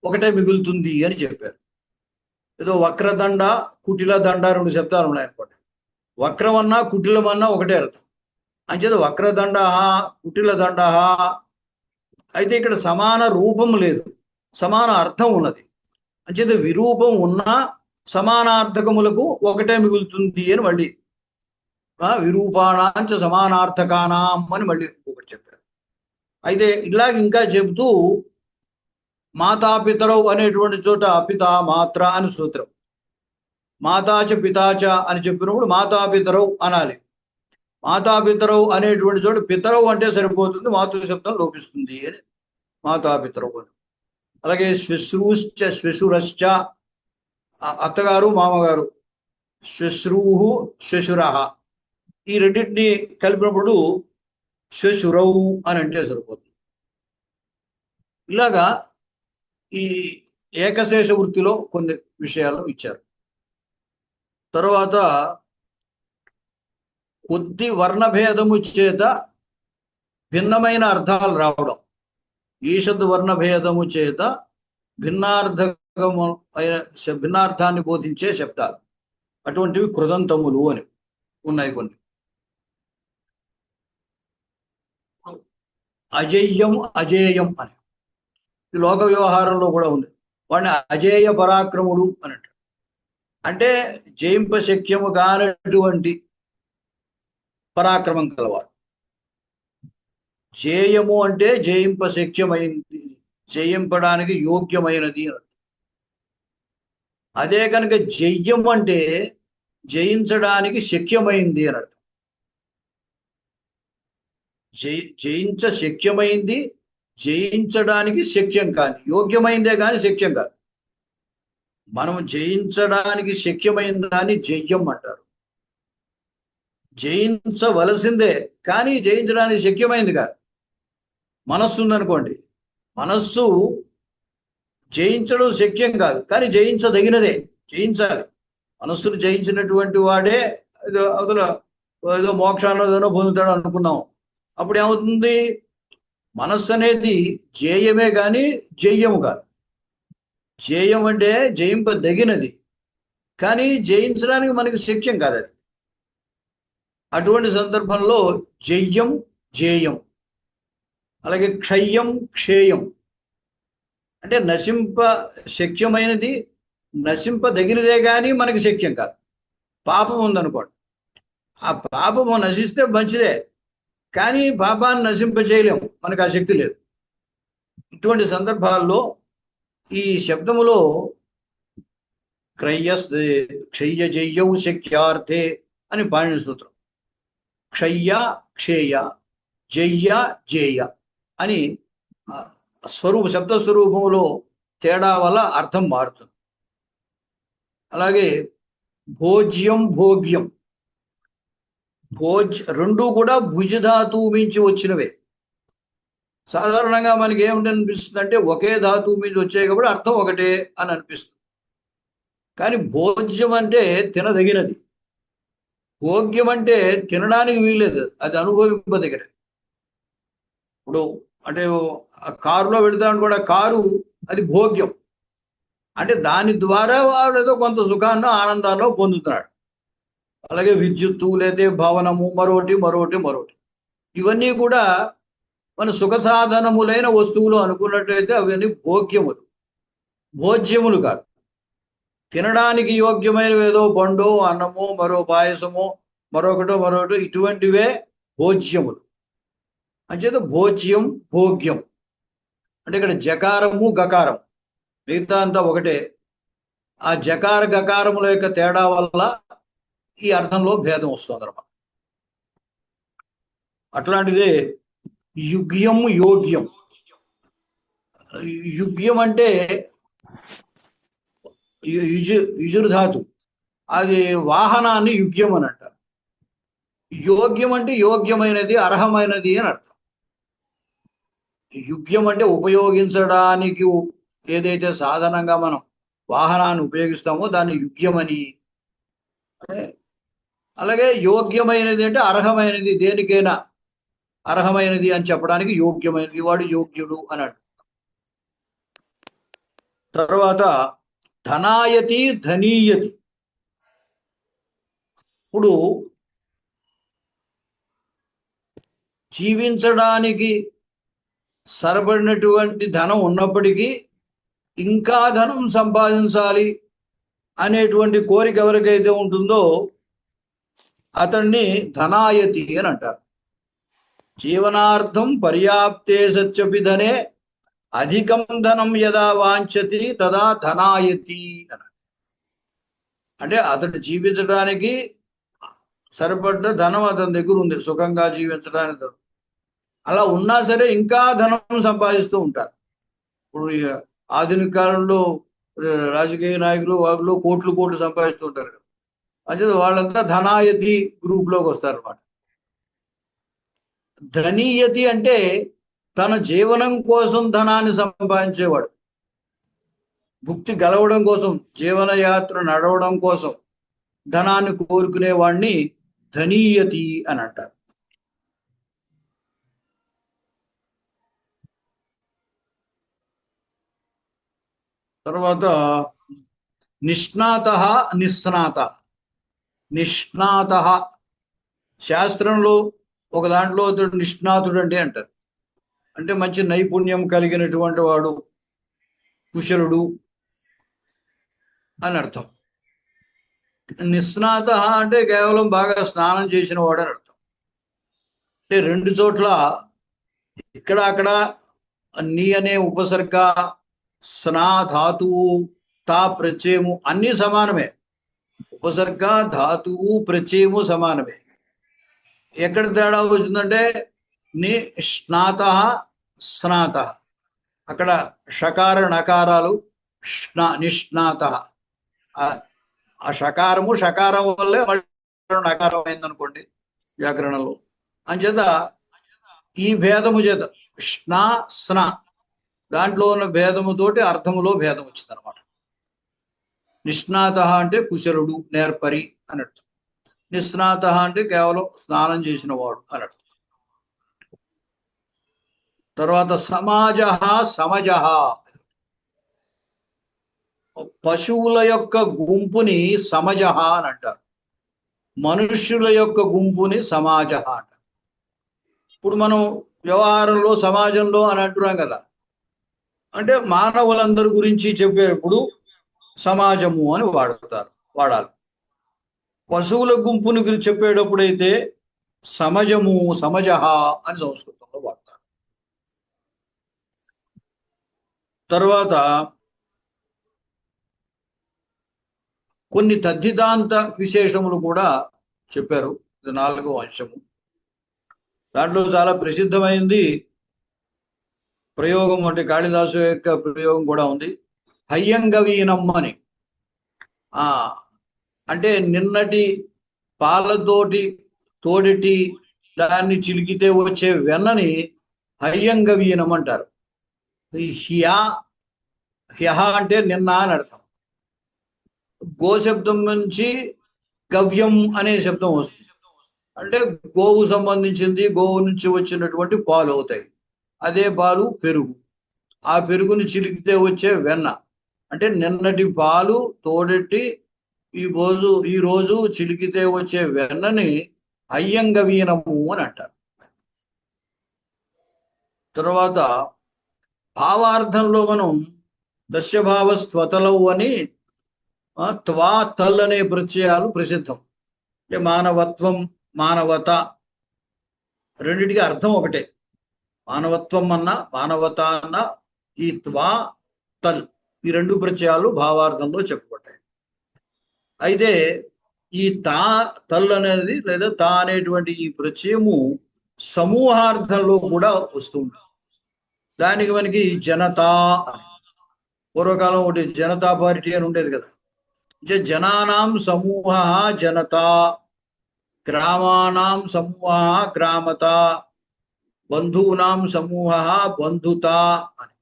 ఒకటే మిగులుతుంది అని చెప్పారు. ఏదో వక్రదండ కుటిల దండ రెండు శబ్దాలు ఉన్నాయనుకోండి, వక్రం అన్నా కుటిలం అన్నా ఒకటే అర్థం. అంచేత వక్రదండ కుటిల దండ. అయితే ఇక్కడ సమాన రూపం లేదు, సమాన అర్థం ఉన్నది. అంచేత విరూపం ఉన్నా సమానార్థకములకు ఒకటే మిగులుతుంది అని మళ్ళీ విరూపాణాంచ సమానార్థకానాం అని మళ్ళీ ఒకటి చెప్పారు. అయితే ఇలాగ ఇంకా చెబుతూ మాతాపితరవు అనేటువంటి చోట పిత మాత్ర అని సూత్రం. మాతాచ పితాచ అని చెప్పినప్పుడు మాతాపితరవు అనాలి. మాతాపితరవు అనేటువంటి చోట పితరవు అంటే సరిపోతుంది, మాతృ శబ్దం లోపిస్తుంది అని మాతాపితరవు అని. అలాగే శ్వశ్రూశ్చ శ్వశురశ్చ అత్తగారు మామగారు, శ్వశ్రూహు శ్వశురః ఈ రెండింటిని కలిపినప్పుడు శ్వశురవు అని అంటే సరిపోతుంది. ఇలాగా ఈ ఏకశేష వృత్తిలో కొన్ని విషయాలు ఇచ్చారు. తర్వాత కొద్ది వర్ణభేదము చేత భిన్నమైన అర్థాలు రావడం, ఈషద్ వర్ణభేదము చేత భిన్నార్థకము అయిన భిన్నార్థాన్ని బోధించే శబ్దాలు, అటువంటివి కృదంతములు అని ఉన్నాయి కొన్ని. అజేయం అజేయం అని లోక వ్యవహారంలో కూడా ఉంది. వాడిని అజేయ పరాక్రముడు అని అంటారు. అంటే జయింపశక్యము కానటువంటి పరాక్రమం కలవాడు. జేయము అంటే జయింపశక్యమైంది, జయింపడానికి యోగ్యమైనది అని. అదే కనుక జయ్యం అంటే జయించడానికి శక్యమైంది అని అర్థం. జయించ శక్యమైంది, జయించడానికి శక్యం కాదు, యోగ్యమైందే కానీ శక్యం కాదు. మనం జయించడానికి శక్యమైన దాన్ని జయ్యం అంటారు. జయించవలసిందే, కానీ జయించడానికి శక్యమైంది కాదు. మనస్సు ఉందనుకోండి, మనస్సు జయించడం శక్యం కాదు, కానీ జయించదగినదే, జయించాలి. మనస్సును జయించినటువంటి వాడే ఏదో అవతల ఏదో మోక్షాన్ని ఏదో పొందుతాడు అనుకున్నాం. అప్పుడు ఏమవుతుంది? మనస్సు అనేది జేయమే కానీ జయ్యము కాదు. జేయం అంటే జయింపదగినది, కానీ జయించడానికి మనకి శక్యం కాదు అది. అటువంటి సందర్భంలో జయ్యం జేయం, అలాగే క్షయ్యం క్షేయం, అంటే నశింప శక్యమైనది, నశింపదగినదే కానీ మనకి శక్యం కాదు. పాపం ఉందనుకోండి, ఆ పాపము నశిస్తే మంచిదే, కానీ పాపాన్ని నశింపచేయలేము, మనకు ఆ శక్తి లేదు. ఇటువంటి సందర్భాల్లో ఈ శబ్దములో క్షయ్య జయ్యౌ శక్యార్థే అని పాణిని సూత్రం. క్షయ్య క్షేయ, జయ్య జేయ అని శబ్దస్వరూపంలో తేడా వల్ల అర్థం మారుతుంది. అలాగే భోజ్యం భోగ్యం, రెండూ కూడా భుజధాతువు మించి వచ్చినవే. సాధారణంగా మనకి ఏమిటి అనిపిస్తుంది అంటే ఒకే ధాతువు మించి వచ్చాయి కాబట్టి అర్థం ఒకటే అని అనిపిస్తుంది. కానీ భోజ్యం అంటే తినదగినది, భోగ్యం అంటే తినడానికి వీలేదు, అది అనుభవింపదగినది. ఇప్పుడు అంటే కారులో వెళతాను కూడా, కారు అది భోగ్యం, అంటే దాని ద్వారా వాడు ఏదో కొంత సుఖాన్ని ఆనందాన్ని పొందుతున్నాడు. అలాగే విద్యుత్తు లేదా భవనము, మరొకటి మరొకటి మరొకటి, ఇవన్నీ కూడా మన సుఖ సాధనములైన వస్తువులు అనుకున్నట్లయితే అవన్నీ భోగ్యములు, భోజ్యములు కాదు. తినడానికి యోగ్యమైనవి ఏదో పండు, అన్నము, మరో పాయసము, మరొకటో మరొకటి, ఇటువంటివే భోజ్యములు. అంచేత భోజ్యం భోగ్యం అంటే ఇక్కడ జకారము గకారం, మిగతా అంతా ఒకటే. ఆ జకార గకారముల యొక్క తేడా వల్ల ఈ అర్థంలో భేదం వస్తుంది అన్నమాట. అట్లాంటిదే యుగ్యం యోగ్యం. యుగ్యం అంటే యుజుర్ధాతు, అది వాహనాన్ని యుగ్యం అని అంటారు. యోగ్యం అంటే యోగ్యమైనది, అర్హమైనది అని అర్థం. యుగ్యం అంటే ఉపయోగించడానికి ఏదైతే సాధనంగా మనం వాహనాన్ని ఉపయోగిస్తామో దాన్ని యుగ్యమని. అలాగే యోగ్యమైనది అంటే అర్హమైనది, దేనికైనా అర్హమైనది అని చెప్పడానికి యోగ్యమైనది, వాడు యోగ్యుడు అని అంటారు. తర్వాత ధనాయతి ధనీయతి. ఇప్పుడు జీవించడానికి సరిపడినటువంటి ధనం ఉన్నప్పటికీ ఇంకా ధనం సంపాదించాలి అనేటువంటి కోరిక ఎవరికైతే ఉంటుందో అతన్ని ధనాయతి అని అంటారు. జీవనార్థం పర్యాప్తే సత్యపి ధనే అధికం ధనం యదా వాంఛతి తదా ధనాయతి అని. అంటే అతడు జీవించడానికి సరిపడ్డ ధనం అతని దగ్గర ఉంది, సుఖంగా జీవించడానికి. అలా ఉన్నా సరే ఇంకా ధనం సంపాదిస్తూ ఉంటారు. ఇప్పుడు ఆధునిక కాలంలో రాజకీయ నాయకులు వాళ్ళు కోట్లు కోట్లు సంపాదిస్తూ ఉంటారు కదా, అంటే వాళ్ళంతా ధనాయతి గ్రూప్ లోకి వస్తారు అన్నమాట. ధనీయతి అంటే తన జీవనం కోసం ధనాన్ని సంపాదించేవాడు, భుక్తి గలవడం కోసం, జీవనయాత్ర నడవడం కోసం ధనాన్ని కోరుకునేవాడిని ధనీయతి అని అంటారు. తర్వాత నిష్ణాత నిస్నాత. నిష్ణాత శాస్త్రంలో ఒక దాంట్లో అతడు నిష్ణాతుడు అంటే అంటారు, అంటే మంచి నైపుణ్యం కలిగినటువంటి వాడు, కుశలుడు అని అర్థం. నిస్నాత అంటే కేవలం బాగా స్నానం చేసిన వాడు అని అర్థం. అంటే రెండు చోట్ల ఇక్కడ అక్కడ నీ అనే ఉపసర్గ, స్నా ధాతువు, తా ప్రత్యయము అన్నీ సమానమే. ఉపసర్గ ధాతువు ప్రత్యయము సమానమే. ఎక్కడ తేడా వచ్చిందంటే నిష్ణాత స్నాత, అక్కడ షకార నకారాలు నిష్ణాత. ఆ షకారము షకారం వల్లే నకారం అయిందనుకోండి, వ్యాకరణంలో. అంచేత ఈ భేదము చేత స్నా స్న దాంట్లో ఉన్న భేదముతోటి అర్థములో భేదం వచ్చింది అనమాట. నిష్ణాత అంటే కుశలుడు, నేర్పరి అన్నట్టు. నిస్నాత అంటే కేవలం స్నానం చేసిన వాడు అన్నట్టు. తర్వాత సమాజ, సమజ, పశువుల యొక్క గుంపుని సమజ అని అంటారు, మనుష్యుల యొక్క గుంపుని సమాజ అంటారు. ఇప్పుడు మనం వ్యవహారంలో సమాజంలో అని అంటున్నాం కదా, అంటే మానవులందరి గురించి చెప్పేటప్పుడు సమాజము అని వాడాలి. పశువుల గుంపుని గురించి చెప్పేటప్పుడైతే సమజము, సమజ అని సంస్కృతంలో వాడతారు. తర్వాత కొన్ని తద్ధితాంత విశేషములు కూడా చెప్పారు. ఇది 4వ అంశము. దాంట్లో చాలా ప్రసిద్ధమైంది ప్రయోగం, అంటే కాళిదాసు యొక్క ప్రయోగం కూడా ఉంది. హయ్యంగవీనం అని. అంటే నిన్నటి తోడటి దాన్ని చిలికితే వచ్చే వెన్నని హయ్యంగవీనం అంటారు. హ్యహ అంటే నిన్న అని అర్థం. గోశబ్దం నుంచి గవ్యం అనే శబ్దం వస్తుంది. అంటే గోవు సంబంధించింది, గోవు నుంచి వచ్చినటువంటి పాలు అవుతాయి. అదే పాలు పెరుగు. ఆ పెరుగుని చిలికితే వచ్చే వెన్న అంటే నిన్నటి పాలు తోడెట్టి ఈ రోజు చిలికితే వచ్చే వెన్నని అయ్యంగవీనము అని అంటారు. తర్వాత భావార్థంలో మనం దస్యభావ స్వతలవు అని త్వా తల్ అనే ప్రత్యయాలు ప్రసిద్ధం. అంటే మానవత్వం, మానవత రెండిటికి అర్థం ఒకటే. మానవత్వం అన్నా మానవత అన్న ఈ త్వా తల్ ఈ 2 ప్రత్యయాలు భావార్థంలో చెప్పబడ్డాయి. అయితే ఈ తల్ అనేది లేదా తా అనేటువంటి ఈ ప్రత్యయము సమూహార్థంలో కూడా వస్తుంది. దానికి మనకి జనతా అని, పూర్వకాలం ఒకటి జనతా పార్టీ అని ఉండేది కదా. జనానాం సమూహ జనతా, గ్రామానాం సమూహ గ్రామత, బంధూనాం సమూహ బంధుత అని.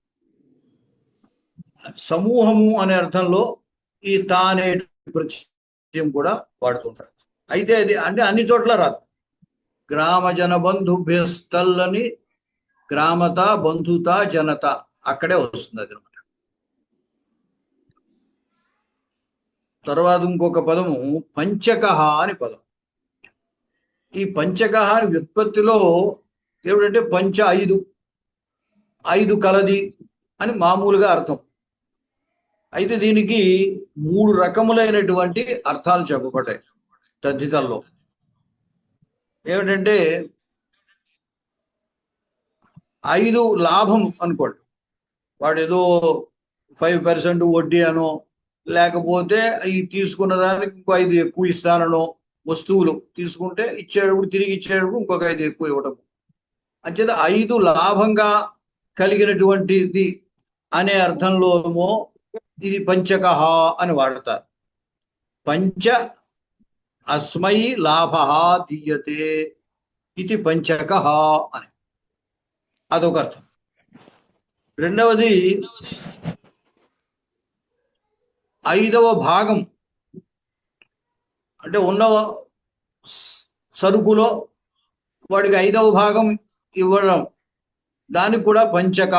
సమూహము అనే అర్థంలో ఈ తా అనే ప్రత్యయం కూడా వాడుతుంటారు. అయితే అది అంటే అన్ని చోట్ల రాదు. గ్రామ జన బంధుభ్యస్తల్ అని గ్రామత, బంధుత, జనత అక్కడే వస్తుంది అది అనమాట. తర్వాత ఇంకొక పదము పంచక అని పదం. ఈ పంచక అని వ్యుత్పత్తిలో ఏమిటంటే పంచ 5 కలది అని మామూలుగా అర్థం. అయితే దీనికి 3 రకములైనటువంటి అర్థాలు చెప్పబడ్డాయి తద్ధితల్లో. ఏమిటంటే 5 లాభం అనుకోండి, వాడు ఏదో 5% వడ్డీ అనో, లేకపోతే ఈ తీసుకున్న దానికి ఇంకో 5 ఎక్కువ ఇస్తానో, వస్తువులు తీసుకుంటే ఇచ్చేటప్పుడు తిరిగి ఇచ్చేటప్పుడు ఇంకొక 5 ఎక్కువ ఇవ్వటం. అంచేత 5 లాభంగా కలిగినటువంటిది అనే అర్థంలోమో ఇది పంచక అని వాడతారు. పంచ అస్మై లాభ దీయతే ఇది పంచక అని అదొక అర్థం. రెండవది 5వ భాగం, అంటే ఉన్న సరుకులో వాడికి 5వ భాగం ఇవ్వడం, దానికి కూడా పంచక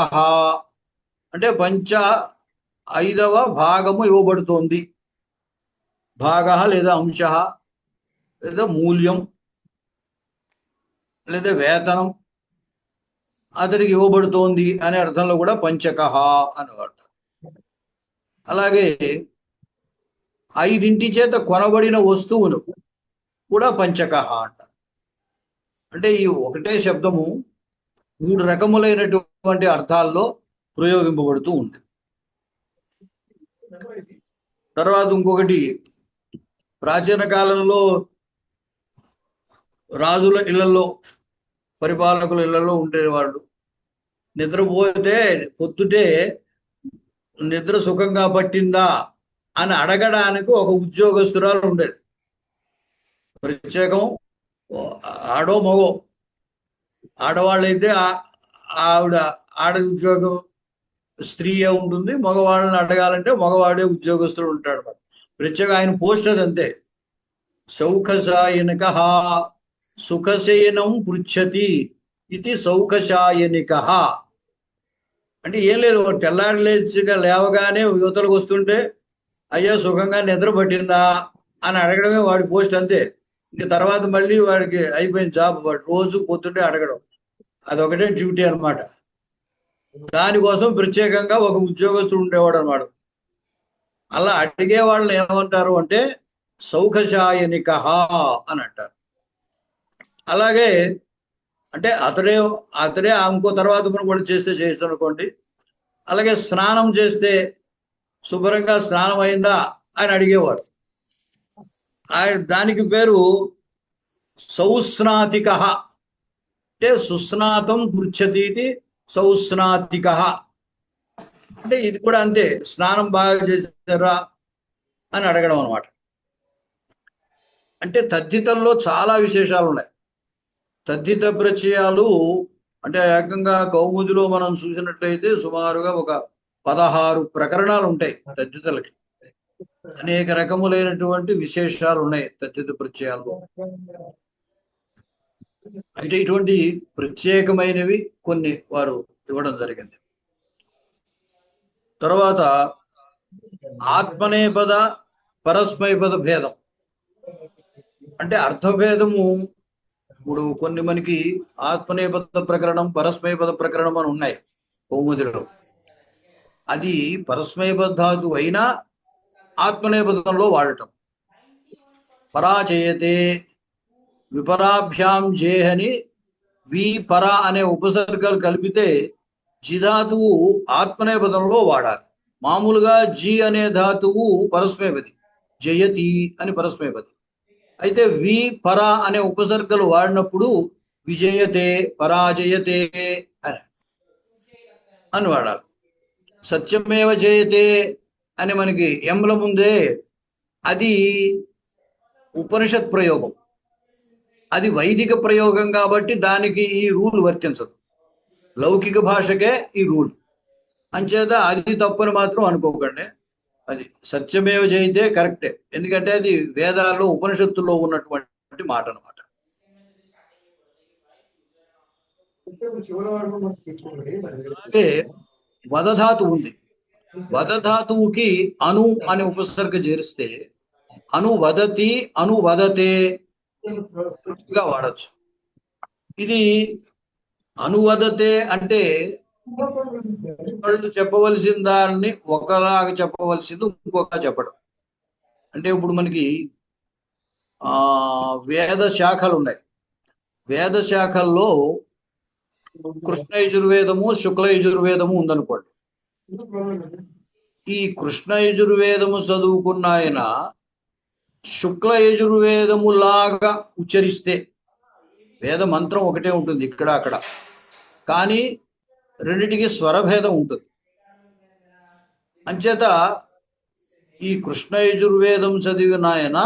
అంటే 5వ భాగము ఇవ్వబడుతోంది. భాగ లేదా అంశ లేదా మూల్యం లేదా వేతనం అతనికి ఇవ్వబడుతోంది అనే అర్థంలో కూడా పంచక అనమాట. అలాగే 5 చేత కొనబడిన వస్తువును కూడా పంచక అంటారు. అంటే ఈ ఒకటే శబ్దము 3 రకములైనటువంటి అర్థాల్లో ప్రయోగింపబడుతూ ఉంది. తర్వాత ఇంకొకటి, ప్రాచీన కాలంలో రాజుల ఇళ్లలో, పరిపాలకుల ఇళ్లలో ఉండేవాళ్ళు. నిద్రపోతే పొద్దుటే నిద్ర సుఖంగా పట్టిందా అని అడగడానికి ఒక ఉద్యోగస్తురాలు ఉండేది. ప్రత్యేకం ఆడో మగో, ఆడవాళ్ళైతే ఆవిడ ఆడ ఉద్యోగం స్త్రీయే ఉంటుంది, మగవాళ్ళని అడగాలంటే మగవాడే ఉద్యోగస్తుడు ఉంటాడు. ప్రత్యేక ఆయన పోస్ట్ అది అంతే. సౌఖశాయనిక సుఖసేనం పృచ్చతి ఇది సౌఖశాయనిక. అంటే ఏం లేదు, తెల్లారి లేవగానే యువతలకు వస్తుంటే అయ్యా సుఖంగా నిద్ర పట్టిందా అని అడగడమే వాడి పోస్ట్ అంతే. ఇంక తర్వాత మళ్ళీ వాడికి అయిపోయింది జాబ్. వాడు రోజు పొద్దుంటే అడగడం, అదొకటే డ్యూటీ అనమాట. దానికోసం ప్రత్యేకంగా ఒక ఉద్యోగస్తుడు ఉండేవాడు అనమాట. అలా అడిగే వాళ్ళని ఏమంటారు అంటే సౌఖశాయనిక అని అంటారు. అలాగే అంటే అతడే ఇంకో తర్వాత మనం కూడా చేస్తే చేయొచ్చు అనుకోండి. అలాగే స్నానం చేస్తే శుభ్రంగా స్నానం అయిందా అని అడిగేవారు. దానికి పేరు సౌస్నాతిక. అంటే సుస్నాతం పృచ్చతి సౌస్నాతిక. అంటే ఇది కూడా అంతే, స్నానం బాగా చేశారా అని అడగడం అనమాట. అంటే తద్దితంలో చాలా విశేషాలు ఉన్నాయి. తద్దిత ప్రత్యయాలు అంటే ఏకంగా కౌముదిలో మనం చూసినట్లయితే సుమారుగా ఒక 16 ప్రకరణాలు ఉంటాయి తద్దితలకి. అనేక రకములైనటువంటి విశేషాలు ఉన్నాయి తద్దిత ప్రత్యయాలు. అంటే ఇటువంటి ప్రత్యేకమైనవి కొన్ని వారు ఇవ్వడం జరిగింది. తర్వాత ఆత్మనేపద పరస్మైపద భేదం. అంటే అర్థభేదము ఇప్పుడు కొన్ని మనకి ఆత్మనేపద ప్రకరణం, పరస్మైపద ప్రకరణం అని ఉన్నాయి కౌముదిలో. అది పరస్మైపద ధాతు అయినా ఆత్మనేపథంలో వాడటం. పరాజయతే విపరాభ్యాం జేహని వి పర అనే ఉపసర్గాలు కలిపితే జిధాతువు ఆత్మనేపథంలో వాడాలి. మామూలుగా జి అనే ధాతువు పరస్మైపది, జయతి అని పరస్మైపది. అయితే వి పర అనే ఉపసర్గలు వాడినప్పుడు విజయతే పరాజయతే అని వాడాలి. సత్యమేవ జయతే అని మనకి ఎంల ముందే, అది ఉపనిషత్ ప్రయోగం, అది వైదిక ప్రయోగం కాబట్టి దానికి ఈ రూల్ వర్తించదు. లౌకిక భాషకే ఈ రూల్. అంచేత అది తప్పని మాత్రం అనుకోకండి. అది సత్యమేవ జయితే కరెక్టే, ఎందుకంటే అది వేదాల్లో ఉపనిషత్తుల్లో ఉన్నటువంటి మాట అనమాట. అలాగే వదధాతు ఉంది. వదధాతువుకి అను అనే ఉపసర్గ చేరిస్తే అనువదతి అనువదతే గా వాడచ్చు. ఇది అనువదతే అంటే వాళ్ళు చెప్పవలసిన దాన్ని ఒకలాగా చెప్పవలసింది ఇంకొక చెప్పడం. అంటే ఇప్పుడు మనకి వేద శాఖలు ఉన్నాయి. వేద శాఖల్లో కృష్ణ యజుర్వేదము, శుక్ల యజుర్వేదము ఉందనుకోండి. ఈ కృష్ణ యజుర్వేదము చదువుకున్న ఆయన శుక్ల యజుర్వేదము లాగా ఉచ్చరిస్తే వేద మంత్రం ఒకటే ఉంటుంది ఇక్కడ అక్కడ, కానీ రెండిటికి స్వరభేదం ఉంటుంది. అంచేత ఈ కృష్ణ యజుర్వేదం చదివిన ఆయన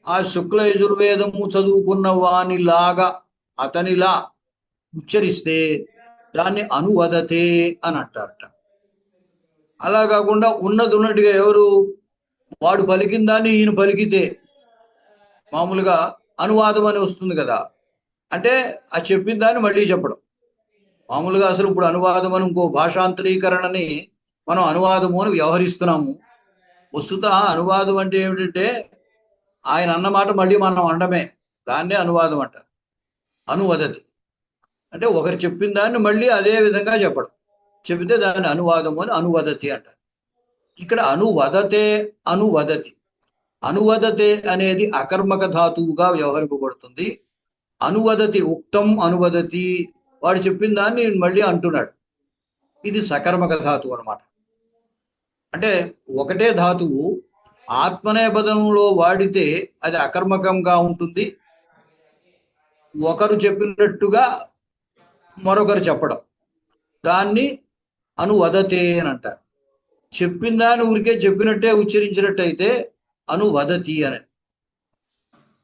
ఆ శుక్ల యజుర్వేదము చదువుకున్న వానిలాగా అతనిలా ఉచ్చరిస్తే దాన్ని అనువదతే అని అంటారట. అలా కాకుండా ఉన్నట్టుగా ఎవరు వాడు పలికిన దాన్ని ఈయన పలికితే మామూలుగా అనువాదం అని వస్తుంది కదా, అంటే ఆ చెప్పిన దాన్ని మళ్ళీ చెప్పడం. మామూలుగా అసలు ఇప్పుడు అనువాదం అని ఇంకో భాషాంతరీకరణని మనం అనువాదము అని వ్యవహరిస్తున్నాము. వస్తుత అనువాదం అంటే ఏమిటంటే ఆయన అన్నమాట మళ్ళీ మనం అనడమే, దాన్నే అనువాదం అంటారు. అనువదతి అంటే ఒకరు చెప్పిన దాన్ని మళ్ళీ అదే విధంగా చెప్పడం, చెబితే దాన్ని అనువాదము అని అనువదతి అంటారు. ఇక్కడ అనువదతే అనువదతి. అనువదతే అనేది అకర్మక ధాతువుగా వ్యవహరింపబడుతుంది. అనువదతి ఉక్తం అనువదతి, వాడు చెప్పిన దాన్ని మళ్ళీ అంటున్నాడు. ఇది సకర్మక ధాతువు అనమాట. అంటే ఒకటే ధాతువు ఆత్మనేపథంలో వాడితే అది అకర్మకంగా ఉంటుంది. ఒకరు చెప్పినట్టుగా మరొకరు చెప్పడం, దాన్ని అనువదతే అని అంటారు. చెప్పిన దాన్ని ఊరికే చెప్పినట్టే ఉచ్చరించినట్టయితే అనువదతి అని.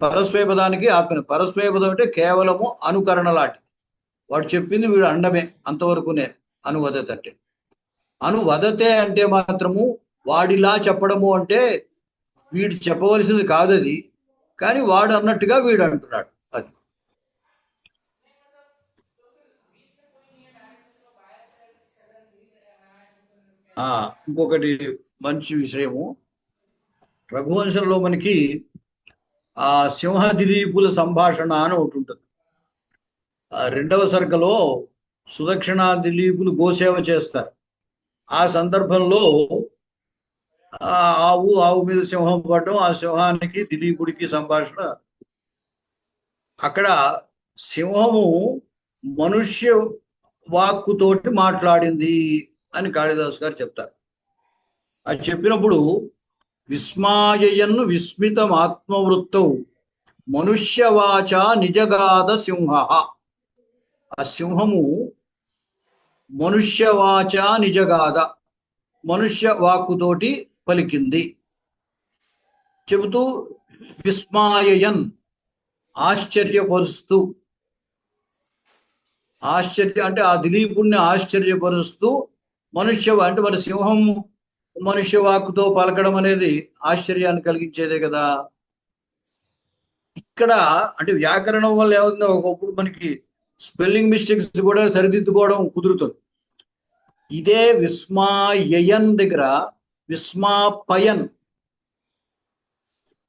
పరస్వైపదానికి ఆత్మని. పరస్వైపదం అంటే కేవలము అనుకరణ లాంటి. వాడు చెప్పింది వీడు అండమే, అంతవరకునే అనువదత అంటే. అనువదతే అంటే మాత్రము వాడిలా చెప్పడము అంటే వీడు చెప్పవలసింది కాదు అది, కానీ వాడు అన్నట్టుగా వీడు అంటున్నాడు. అది ఇంకొకటి మంచి విషయము, రఘువంశంలో మనకి ఆ సింహ దిలీపుల సంభాషణ అని ఒకటి ఉంటుంది. రెండవ సర్గలో సుదక్షిణ దిలీపులు గోసేవ చేస్తారు. ఆ సందర్భంలో ఆవు మీద సింహం పడడం, ఆ సింహానికి దిలీపుడికి సంభాషణ. అక్కడ సింహము మనుష్య వాక్కుతోటి మాట్లాడింది అని కాళిదాసు గారు చెప్తారు. అది చెప్పినప్పుడు విస్మాయయన్ విస్మితం ఆత్మవృత్తౌ మనుష్యవాచ నిజగాద సింహ. ఆ సింహము మనుష్యవాచ నిజగాద, మనుష్య వాక్కుతోటి పలికింది. చెబుతూ విస్మాయయన్ ఆశ్చర్యపరుస్తూ, ఆశ్చర్య అంటే ఆ దిలీపుణ్ణి ఆశ్చర్యపరుస్తూ, మనుష్య అంటే మన సింహం మనుష్య వాక్కుతో పలకడం అనేది ఆశ్చర్యాన్ని కలిగించేదే కదా. ఇక్కడ అంటే వ్యాకరణం వల్ల ఏమవుతుందో ఒకప్పుడు మనకి స్పెల్లింగ్ మిస్టేక్స్ కూడా సరిదిద్దుకోవడం కుదురుతుంది. ఇదే విస్మాయయన్ దగ్గర విస్మాపయన్,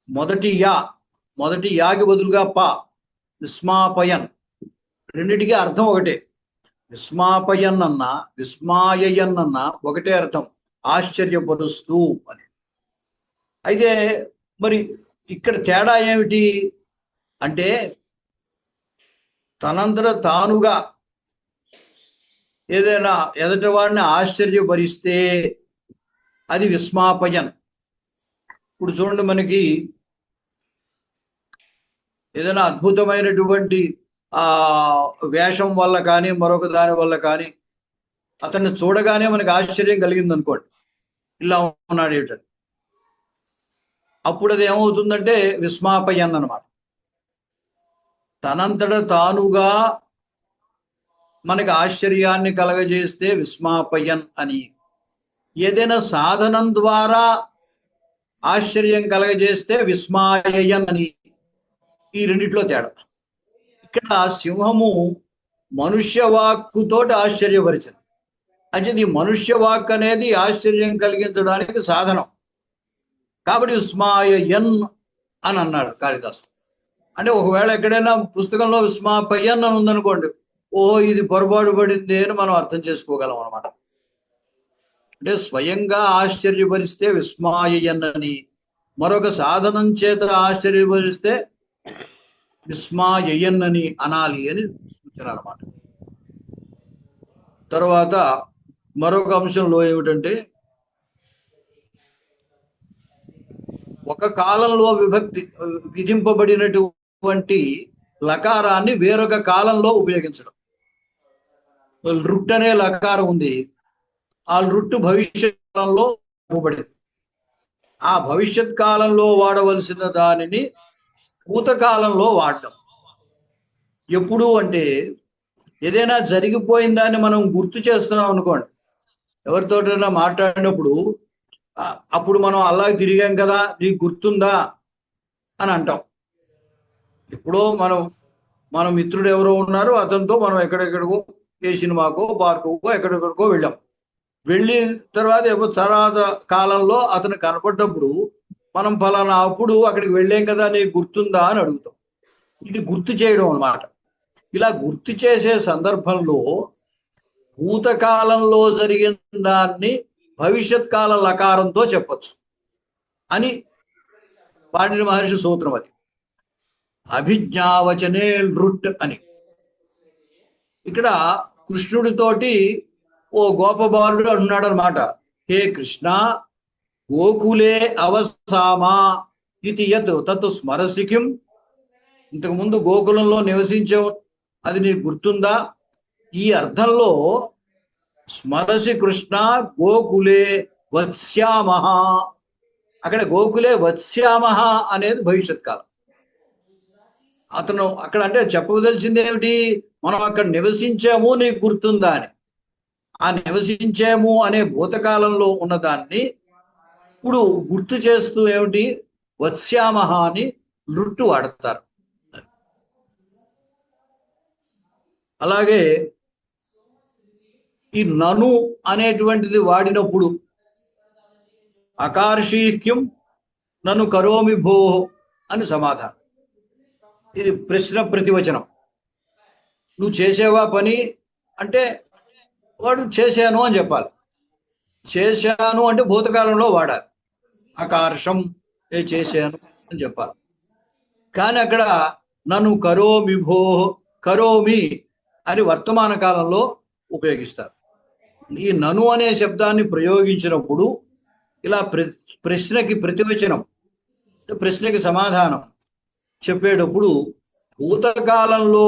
మొదటి యాకి బదులుగా ప, విస్మాపయన్, రెండిటికి అర్థం ఒకటే. విస్మాపయన్ అన్న విస్మాయయన్ అన్న ఒకటే అర్థం, ఆశ్చర్యపరుస్తూ అని. అయితే మరి ఇక్కడ తేడా ఏమిటి అంటే, తనంతట తానుగా ఏదైనా ఎదటివాడిని ఆశ్చర్యపరిస్తే అది విస్మాపయన్. ఇప్పుడు చూడండి, మనకి ఏదైనా అద్భుతమైనటువంటి వేషం వల్ల కానీ మరొక దాని వల్ల కానీ అతన్ని చూడగానే మనకి ఆశ్చర్యం కలిగింది అనుకోండి, ఇలా ఉన్నాడు ఏమిటని. అప్పుడు అది ఏమవుతుందంటే విస్మాపయన్ అన్నమాట. తనంతట తానుగా మనకి ఆశ్చర్యాన్ని కలగజేస్తే విస్మాపయన్ అని, ఏదైనా సాధనం ద్వారా ఆశ్చర్యం కలగజేస్తే విస్మాయయన్ అని. ఈ రెండిట్లో తేడా. ఇక్కడ సింహము మనుష్య వాక్కుతోటి ఆశ్చర్యపరిచింది. అంటే ఈ మనుష్య వాక్ అనేది ఆశ్చర్యం కలిగించడానికి సాధనం కాబట్టి విస్మాయయన్ అని అన్నాడు కాళిదాసు. అంటే ఒకవేళ ఎక్కడైనా పుస్తకంలో విస్మాపయన్ అని ఉందనుకోండి, ఓహో ఇది పొరపాటు పడింది అని మనం అర్థం చేసుకోగలం అనమాట. అంటే స్వయంగా ఆశ్చర్యపరిస్తే విస్మాయయన్ అని, మరొక సాధనం చేత ఆశ్చర్యపరిస్తే విస్మాయయన్ అని అనాలి అని సూచన అనమాట. తర్వాత మరొక అంశంలో ఏమిటంటే, ఒక కాలంలో విధింపబడినటువంటి లకారాన్ని వేరొక కాలంలో ఉపయోగించడం. రుట్ అనే లకారం ఉంది, ఆ రుట్ భవిష్యత్ కాలంలో ఇవ్వబడింది. ఆ భవిష్యత్ కాలంలో వాడవలసిన దానిని భూతకాలంలో వాడటం. ఎప్పుడు అంటే ఏదైనా జరిగిపోయిందాన్ని మనం గుర్తు చేస్తున్నాం అనుకోండి, ఎవరితోటైనా మాట్లాడినప్పుడు అప్పుడు మనం అలా తిరిగాం కదా, నీకు గుర్తుందా అని అంటాం. ఎప్పుడో మన మిత్రుడు ఎవరో ఉన్నారు, అతనితో మనం ఎక్కడెక్కడికో ఏ సినిమాకో పార్కుకో ఎక్కడెక్కడికో వెళ్ళాం. వెళ్ళిన తర్వాత కాలంలో అతను కనపడ్డప్పుడు మనం ఫలానా అప్పుడు అక్కడికి వెళ్ళాం కదా, నీకు గుర్తుందా అని అడుగుతాం. ఇది గుర్తు చేయడం అన్నమాట. ఇలా గుర్తు చేసే సందర్భంలో భూతకాలంలో జరిగిన దాన్ని భవిష్యత్ కాల లకారంతో చెప్పచ్చు అని పాణిని మహర్షి సూత్రం. అది అభిజ్ఞావచనే రుట్ అని. ఇక్కడ కృష్ణుడితోటి ఓ గోపబాలుడు అంటున్నాడు అనమాట, హే కృష్ణ గోకులే అవసామా ఇది యత్ తత్ స్మరసికిం. ఇంతకుముందు గోకులంలో నివసించావు, అది నీకు గుర్తుందా? ఈ అర్థంలో స్మరసి కృష్ణ గోకులే వత్స్యామహ, అక్కడ గోకులే వత్స్యామహ అనేది భవిష్యత్ కాలం. అతను అక్కడ అంటే చెప్పదలిచింది ఏమిటి, మనం అక్కడ నివసించాము నీకు గుర్తుందా అని. ఆ నివసించాము అనే భూతకాలంలో ఉన్నదాన్ని ఇప్పుడు గుర్తు చేస్తూ ఏమిటి వత్స్యామహ అని లృట్టు వాడతారు. అలాగే ఈ నను అనేటువంటిది వాడినప్పుడు అకార్షీక్యం నన్ను కరోమి భో అని సమాధానం. ఇది ప్రశ్న ప్రతివచనం. నువ్వు చేసేవా పని అంటే వాడు చేశాను అని చెప్పాలి. చేశాను అంటే భూతకాలంలో వాడాలి. అకార్షం చేశాను అని చెప్పాలి. కానీ అక్కడ నన్ను కరోమి భో కరోమి అని వర్తమాన కాలంలో ఉపయోగిస్తారు. ఈ నను అనే శబ్దాన్ని ప్రయోగించినప్పుడు ఇలా ప్రశ్నకి ప్రతివచనం, ప్రశ్నకి సమాధానం చెప్పేటప్పుడు భూతకాలంలో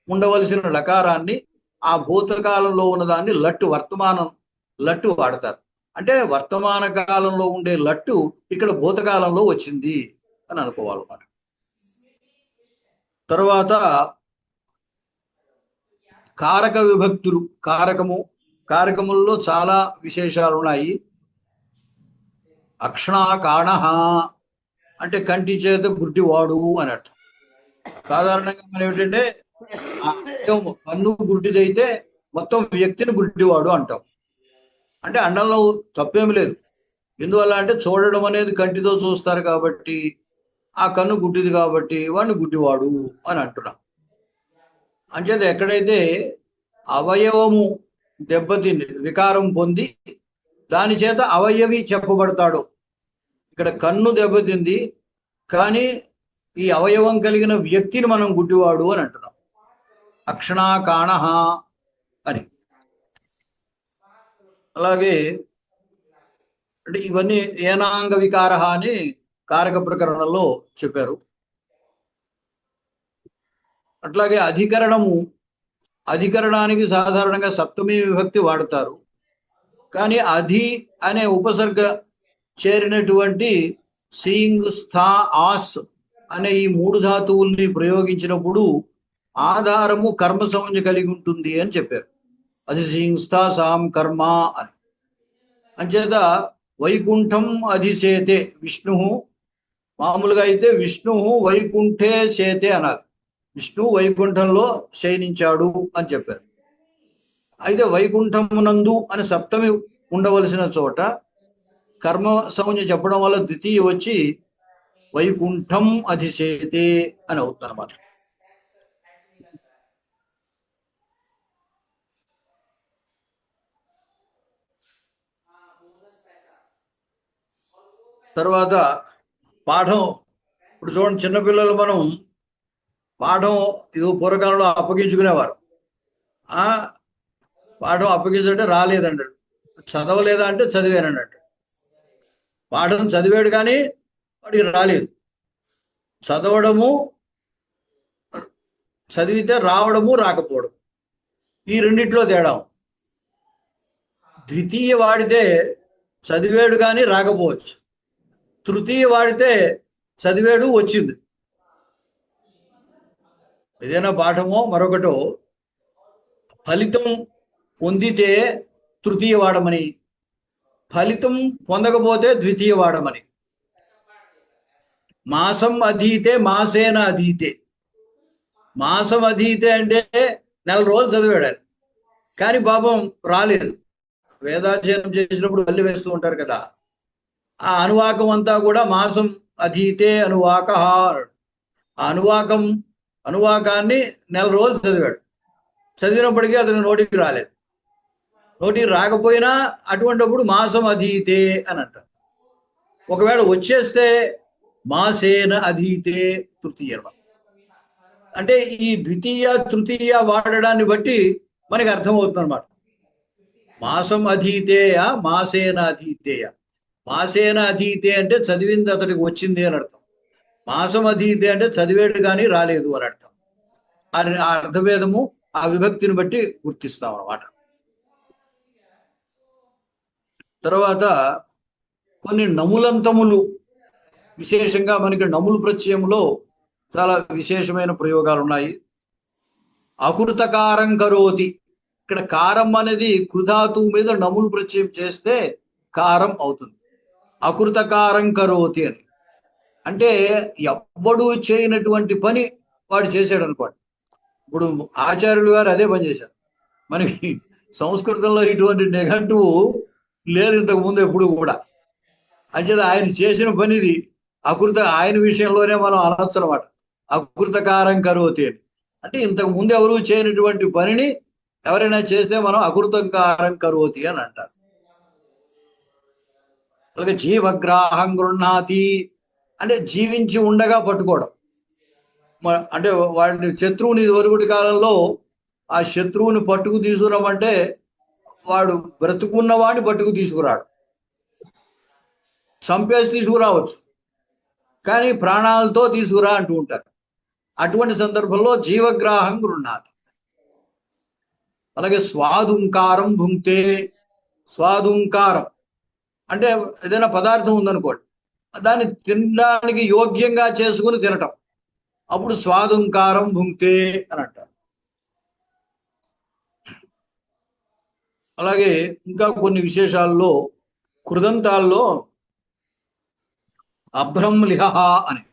ఉండవలసిన లకారాన్ని ఆ భూతకాలంలో ఉన్నదాన్ని లట్టు వర్తమానం లట్టు వాడతారు. అంటే వర్తమాన కాలంలో ఉండే లట్టు ఇక్కడ భూతకాలంలో వచ్చింది అని అనుకోవాలన్నమాట. తర్వాత కారక విభక్తులు. కారకముల్లో చాలా విశేషాలు ఉన్నాయి. అక్షణాకాణ అంటే కంటి చేత గుడ్డివాడు అని అర్థం. సాధారణంగా మనం ఏమిటంటే కన్ను గుడ్డిదైతే మొత్తం వ్యక్తిని గుడ్డివాడు అంటాం. అంటే అండంలో తప్పేమి లేదు. ఎందువల్ల అంటే చూడడం అనేది కంటితో చూస్తారు కాబట్టి, ఆ కన్ను గుడ్డిది కాబట్టి వాడిని గుడ్డివాడు అని అంటున్నాం. అంచేత ఎక్కడైతే అవయవము దెబ్బతింది, వికారం పొంది దాని చేత అవయవి చెప్పబడతాడు. ఇక్కడ కన్ను దెబ్బతింది కానీ ఈ అవయవం కలిగిన వ్యక్తిని మనం గుడ్డివాడు అని అంటున్నాం. అక్షణాకాణ అని. అలాగే అంటే ఇవన్నీ ఏనాంగ వికార అని కారక ప్రకరణంలో చెప్పారు. అట్లాగే అధికరణానికి సాధారణంగా సప్తమి విభక్తి వాడతారు. కానీ అధి అనే ఉపసర్గ చేరినటువంటి సీయింగ్, స్థా, ఆస్ అనే ఈ 3 ధాతువుల్ని ప్రయోగించినప్పుడు ఆధారము కర్మ సంజ్ఞ కలిగి ఉంటుంది అని చెప్పారు. అది సీయింగ్, స్థా, సాం, కర్మ అని. అంచేత వైకుంఠం అధిసేతే విష్ణు, మామూలుగా అయితే విష్ణు వైకుంఠే సేతే అనాలి. విష్ణు వైకుంఠంలో శయనించాడు అని చెప్పారు. అయితే వైకుంఠమునందు అని సప్తమి ఉండవలసిన చోట కర్మ సంజ్ఞ చెప్పడం వల్ల ద్వితీయ వచ్చి వైకుంఠం అధిసేతే అని అవుతుంది అన్నమాట. తర్వాత పాఠం. ఇప్పుడు చూడండి, చిన్నపిల్లలు మనం పాఠం పూర్వకాలంలో అప్పగించుకునేవారు. ఆ పాఠం అప్పగించంటే రాలేదంటాడు, చదవలేదా అంటే చదివానన్నట్టు. పాఠం చదివాడు కానీ వాడికి రాలేదు. చదవడము, చదివితే రావడము రాకపోవడం, ఈ రెండిట్లో తేడా. ద్వితీయ వాడితే చదివాడు కానీ రాకపోవచ్చు, తృతీయ వాడితే చదివాడు వచ్చింది. ఏదైనా పాఠమో మరొకటో ఫలితం పొందితే తృతీయ వాడమని, ఫలితం పొందకపోతే ద్వితీయ వాడమని. మాసం అధీతే మాసేన అధీతే. మాసం అధీతే అంటే 4 రోజులు చదివాడు కానీ పాపం రాలేదు. వేదాధ్యయనం చేసినప్పుడు వల్లి వేస్తూ ఉంటారు కదా, ఆ అనువాకం అంతా కూడా మాసం అధీతే అనువాక. ఆ అనువాకాన్ని 4 రోజులు చదివాడు. చదివినప్పటికీ అతను నోటికి రాలేదు. నోటికి రాకపోయినా అటువంటిప్పుడు మాసం అధీతే అని అంటారు. ఒకవేళ వచ్చేస్తే మాసేన అధీతే తృతీయ. అంటే ఈ ద్వితీయ తృతీయ వాడడాన్ని బట్టి మనకి అర్థమవుతుంది అనమాట. మాసం అధీతేయ, మాసేన అధీతేయ. మాసేన అధీతే అంటే చదివింది అతనికి వచ్చింది అని అర్థం. మాసం అధీతే అంటే చదివేడు కానీ రాలేదు అని అర్థం. ఆ అర్థభేదము ఆ విభక్తిని బట్టి గుర్తిస్తాం అన్నమాట. తర్వాత కొన్ని నములంతములు, విశేషంగా మనకి నములు ప్రత్యయంలో చాలా విశేషమైన ప్రయోగాలు ఉన్నాయి. అకృతకారం కరోతి, ఇక్కడ కారం అనేది కృధాతువు మీద నములు ప్రత్యయం చేస్తే కారం అవుతుంది. అకృతకారం కరోతి అని అంటే ఎవ్వడు చేయనటువంటి పని వాడు చేశాడు అనుకోండి. ఇప్పుడు ఆచార్యులు గారు అదే పని చేశారు. మనకి సంస్కృతంలో ఇటువంటి నెగటివ్ లేదు ఇంతకు ముందు ఎప్పుడు కూడా. అంచేత ఆయన చేసిన పనిది ఆయన విషయంలోనే మనం అనొచ్చు అనమాట. అకృతకారం కరోతి అని అంటే ఇంతకు ముందు ఎవరు చేయనటువంటి పనిని ఎవరైనా చేస్తే మనం అకృతకారం కరోతి అని అంటారు. అలాగే జీవగ్రాహం గృహ్ణాతి అంటే జీవించి ఉండగా పట్టుకోవడం. అంటే వాడిని శత్రువుని వరుగుడి కాలంలో ఆ శత్రువుని పట్టుకు తీసుకురామంటే వాడు బ్రతుకున్న వాడిని పట్టుకు తీసుకురాడు, చంపేసి తీసుకురావచ్చు, కానీ ప్రాణాలతో తీసుకురా అంటూ ఉంటారు. అటువంటి సందర్భంలో జీవగ్రాహం గృహ్ణాతి. అలాగే స్వాదుంకారం భుంక్తే, స్వాదుంకారం అంటే ఏదైనా పదార్థం ఉందనుకోండి, దాన్ని తినడానికి యోగ్యంగా చేసుకుని తినటం, అప్పుడు స్వాదుంకారం భుంక్తే అని అంటారు. అలాగే ఇంకా కొన్ని విశేషాల్లో కృదంతాల్లో అభ్రంలిహ అని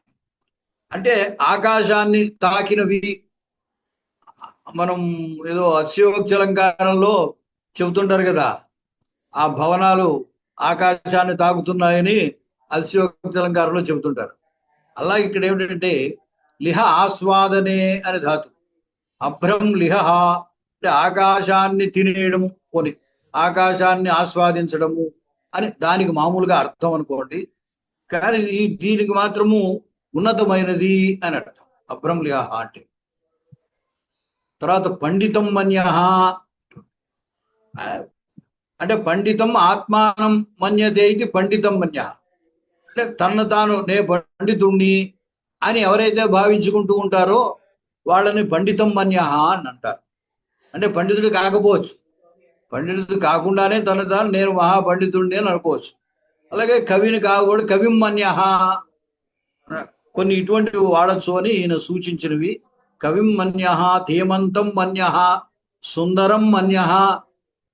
అంటే ఆకాశాన్ని తాకినవి. మనం ఏదో అతిశయోక్తి చెబుతుంటారు కదా, ఆ భవనాలు ఆకాశాన్ని తాకుతున్నాయని అతిశయోక్తి అలంకారంలో చెబుతుంటారు. అలాగే ఇక్కడ ఏమిటంటే లిహ ఆస్వాదనే అని ధాతు. అభ్రం లిహ అంటే ఆకాశాన్ని తినేయడము, పోని ఆకాశాన్ని ఆస్వాదించడము అని దానికి మామూలుగా అర్థం అనుకోండి. కానీ దీనికి మాత్రము ఉన్నతమైనది అని అర్థం అభ్రం లిహ అంటే. తర్వాత పండితం మన్యః అంటే పండితం ఆత్మానం మన్యతే ఇది పండితం మన్యః అంటే తన్ను తాను నే పండితుణ్ణి అని ఎవరైతే భావించుకుంటూ ఉంటారో వాళ్ళని పండితం మన్యః అని అంటారు. అంటే పండితుడు కాకపోవచ్చు, పండితుడు కాకుండానే తను తాను నేను మహాపండితుడిని అని అనుకోవచ్చు. అలాగే కవిని కాకూడదు, కవిం మన్యః కొన్ని ఇటువంటివి వాడచ్చు అని ఈయన సూచించినవి. కవిం మన్యః, ధీమంతం మన్యః, సుందరం మన్యః,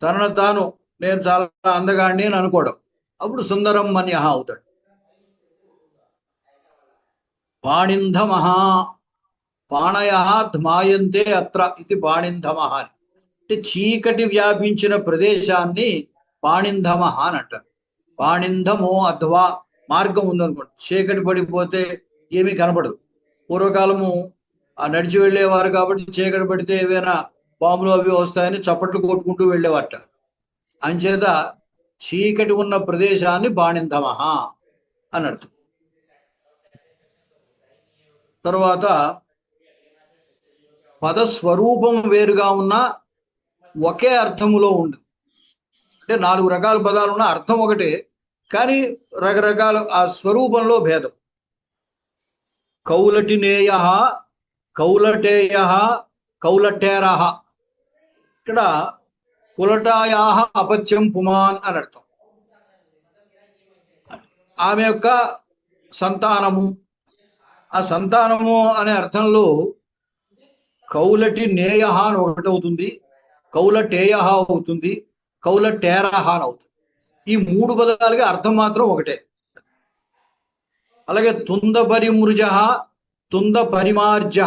తనను తాను నేను చాలా అందగాడిని అని అనుకోవడం, అప్పుడు సుందరం మన్యః అవుతాడు. పాణింధమః, పాణయః ధ్మాయంతే అత్ర ఇది పాణింధమః అంటే చీకటి వ్యాపించిన ప్రదేశాన్ని పాణింధమః అని అంటారు. పాణింధమో అథవా మార్గం ఉందనుకోండి, చీకటి పడిపోతే ఏమీ కనపడదు. పూర్వకాలము నడిచి వెళ్ళేవారు కాబట్టి చీకటి పడితే ఏవైనా పాములు అవి వస్తాయని చప్పట్లు కొట్టుకుంటూ వెళ్ళేవారట. అంచేత చీకటి ఉన్న ప్రదేశాన్ని పాణింధమః అని అర్థం. తర్వాత పదస్వరూపం వేరుగా ఉన్న ఒకే అర్థములో ఉంది. అంటే 4 రకాల పదాలు ఉన్న అర్థం ఒకటే, కానీ రకరకాల ఆ స్వరూపంలో భేదం. కౌలటినేయ, కౌలటేయ, కౌలటేరహ. ఇక్కడ కులటాయా అపత్యం పుమాన్ అని అర్థం. ఆమె యొక్క సంతానము. ఆ సంతానము అనే అర్థంలో కౌలటి నేయ అని ఒకటి అవుతుంది, కౌలటేయ అవుతుంది, కౌలటేరహ అని అవుతుంది. ఈ 3 పదాలకి అర్థం మాత్రం ఒకటే. అలాగే తుంద పరిమృజ, తుంద పరిమార్జ.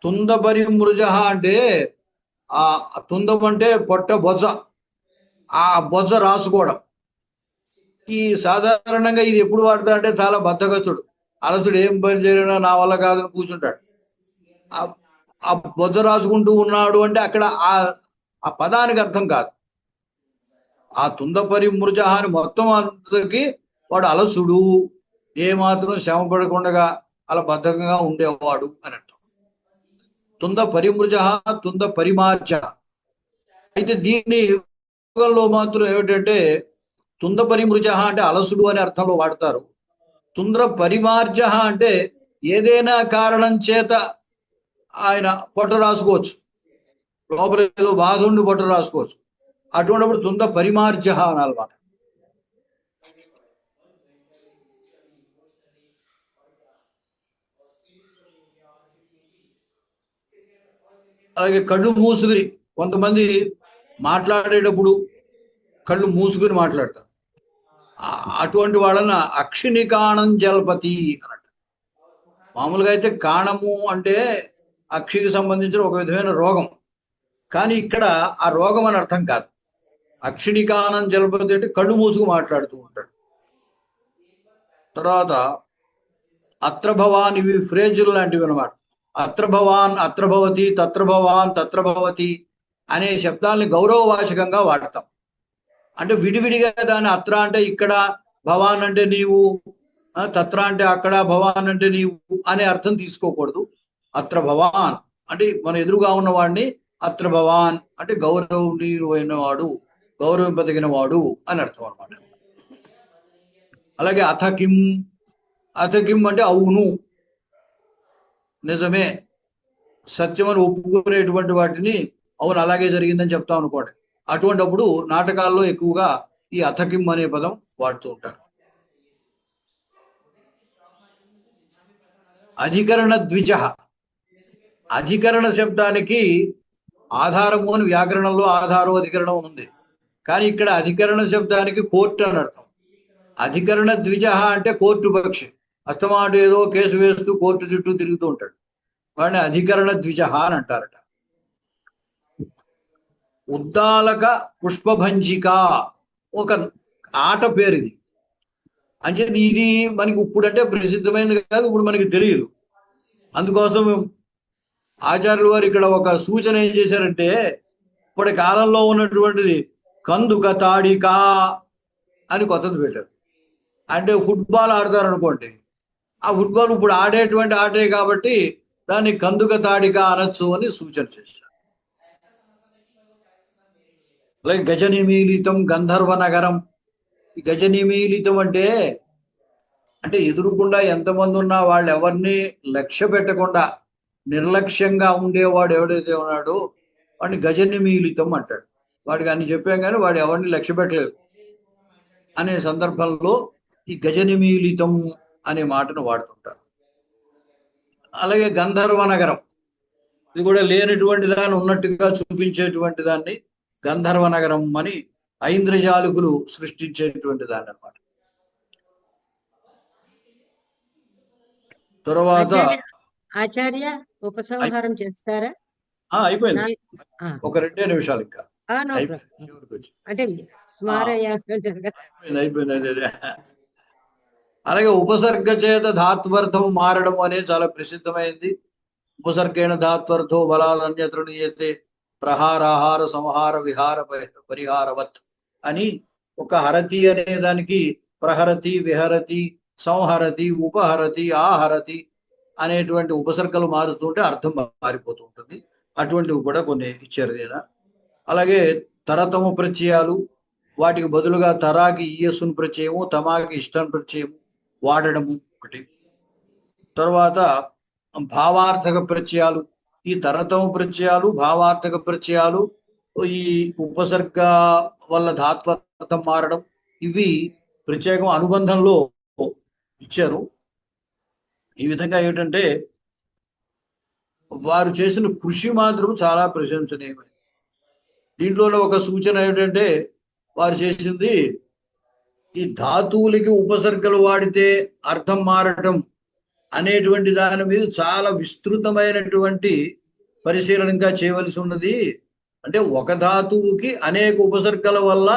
తుంద పరిమృజ అంటే ఆ తుందం అంటే పొట్ట బొజ్జ, ఆ బొజ్జ రాసుకోవడం. ఈ సాధారణంగా ఇది ఎప్పుడు వాడతాడంటే చాలా బద్ధకస్తుడు, అలసుడు, ఏం పని చేయడం నా వల్ల కాదని కూర్చుంటాడు. ఆ బొజ్జ రాసుకుంటూ ఉన్నాడు అంటే అక్కడ ఆ పదానికి అర్థం కాదు. ఆ తుంద పరిమృజ అని మొత్తం అంతకి వాడు అలసుడు, ఏమాత్రం శ్రమ పడకుండా అలా బద్ధకంగా ఉండేవాడు అని అర్థం. తుంద పరిమృజ, తుంద పరిమార్జ. అయితే దీన్ని యోగంలో మాత్రం ఏమిటంటే తుంద పరిమృజ అంటే అలసుడు అనే అర్థంలో వాడతారు. తుంద్ర పరిమార్జ అంటే ఏదైనా కారణం చేత ఆయన పొట్ట రాసుకోవచ్చు, లోపల ఏదో బాధ ఉండి పొట్ట రాసుకోవచ్చు. అటువంటిప్పుడు తుంద పరిమార్జ అనాలన్నమాట. అలాగే కళ్ళు మూసుకుని కొంతమంది మాట్లాడేటప్పుడు కళ్ళు మూసుకుని మాట్లాడతారు. అటువంటి వాళ్ళన అక్షినికాణం జల్పతి అన్నట్టు. మామూలుగా అయితే కాణము అంటే అక్షికి సంబంధించిన ఒక విధమైన రోగం, కానీ ఇక్కడ ఆ రోగం అని అర్థం కాదు. అక్షినికానం జలపతి అంటే కళ్ళు మూసుకు మాట్లాడుతూ ఉంటాడు. తర్వాత అత్ర భవాన్, ఇవి ఫ్రేజులు లాంటివి అనమాట. అత్ర భవాన్, అత్ర భవతి, తత్ర భవాన్, తత్ర భవతి అనే శబ్దాలని గౌరవవాచకంగా వాడతాం. అంటే విడివిడిగా దాన్ని అత్ర అంటే ఇక్కడ, భవాన్ అంటే నీవు, తత్ర అంటే అక్కడ, భవాన్ అంటే నీవు అనే అర్థం తీసుకోకూడదు. అత్ర భవాన్ అంటే మన ఎదురుగా ఉన్నవాడిని అత్ర భవాన్ అంటే గౌరవనీయుడైన వాడు, గౌరవింపదగిన వాడు అని అర్థం అనమాట. అలాగే అథ కిం, అథ కిం అంటే అవును, నిజమే, సత్యమని ఒప్పుకునేటువంటి వాటిని అవును అలాగే జరిగిందని చెప్తాం అనుకోండి. అటువంటిప్పుడు నాటకాల్లో ఎక్కువగా ఈ అథ కిం అనే పదం వాడుతూ ఉంటారు. అధికరణ ద్విజ, అధికరణ శబ్దానికి ఆధారము అని వ్యాకరణంలో ఆధారం అధికరణం ఉంది, కానీ ఇక్కడ అధికరణ శబ్దానికి కోర్టు అని అర్థం. అధికరణ ద్విజ అంటే కోర్టు పక్షి, అస్తమాట ఏదో కేసు వేస్తూ కోర్టు చుట్టూ తిరుగుతూ ఉంటాడు, వాడిని అధికరణ ద్విజ అని అంటారట. ఉద్దాలక పుష్పభంజిక ఒక ఆట పేరు ఇది. అంటే ఇది మనకి ఇప్పుడంటే ప్రసిద్ధమైనది కాదు, ఇప్పుడు మనకి తెలియదు. అందుకోసం ఆచార్యులు వారు ఇక్కడ ఒక సూచన ఏం చేశారంటే, ఇప్పటి కాలంలో ఉన్నటువంటిది కందుక తాడిక అని కొత్తది పెట్టారు. అంటే ఫుట్బాల్ ఆడతారు అనుకోండి, ఆ ఫుట్బాల్ ఇప్పుడు ఆడేటువంటి ఆటే కాబట్టి దాన్ని కందుక తాడిక అనొచ్చు అని సూచన చేశారు. అలాగే గజనిమీలితం గంధర్వ నగరం. ఈ గజనిమీలితం అంటే ఎదురుకుండా ఎంతమంది ఉన్నా వాళ్ళు ఎవరిని లక్ష్య పెట్టకుండా నిర్లక్ష్యంగా ఉండేవాడు ఎవడైతే ఉన్నాడో వాడిని గజనిమీలితం అంటాడు. వాడికి అన్ని చెప్పాం కానీ వాడు ఎవరిని లక్ష్య పెట్టలేదు అనే సందర్భంలో ఈ గజనిమీలితం అనే మాటను వాడుతుంటారు. అలాగే గంధర్వ నగరం, ఇది కూడా లేనటువంటి దాన్ని ఉన్నట్టుగా చూపించేటువంటి దాన్ని గంధర్వ నగరం అని ఐంద్రజాలికులు సృష్టించేటువంటి దాన్ని అన్నమాట. తర్వాత ఆచార్య ఉపసంహారం చేస్తారా? అయిపోయింది, ఒక 2 నిమిషాలు ఇంకా అంటే స్మారయ అయిపోయింది. అలాగే ఉపసర్గ చేత ధాత్వర్థం మారడం అనేది చాలా ప్రసిద్ధమైంది. ఉపసర్గేణ ధాత్వర్థో బలాదన్యత్ర నియతే ప్రహారాహార సంహార విహార పరిహారవత్ అని ఒక హరతి అనే దానికి ప్రహరతి, విహరతి, సంహరతి, ఉపహరతి, ఆహరతి అనేటువంటి ఉపసర్గలు మారుతుంటే అర్థం మారిపోతూ ఉంటుంది. అటువంటివి కూడా కొన్ని ఇచ్చారు నేను. అలాగే తరతము ప్రత్యయాలు, వాటికి బదులుగా తరాకి ఇయస్సును ప్రత్యయము, తమాకి ఇష్టం ప్రత్యయము వాడడము ఒకటి. తర్వాత భావార్థక ప్రత్యయాలు, ఈ తరతమ ప్రత్యయాలు, భావార్థక ప్రత్యయాలు ఈ ఉపసర్గ వల్ల ధాత్వార్థం మారడం, ఇవి ప్రత్యేకం అనుబంధంలో ఇచ్చారు. ఈ విధంగా ఏమిటంటే వారు చేసిన కృషి మాత్రం చాలా ప్రశంసనీయమైనది. దీంట్లోనే ఒక సూచన ఏమిటంటే వారు చేసింది ఈ ధాతువులకి ఉపసర్గలు వాడితే అర్థం మారటం అనేటువంటి దాని మీద చాలా విస్తృతమైనటువంటి పరిశీలన ఇంకా చేయవలసి ఉన్నది. అంటే ఒక ధాతువుకి అనేక ఉపసర్గల వల్ల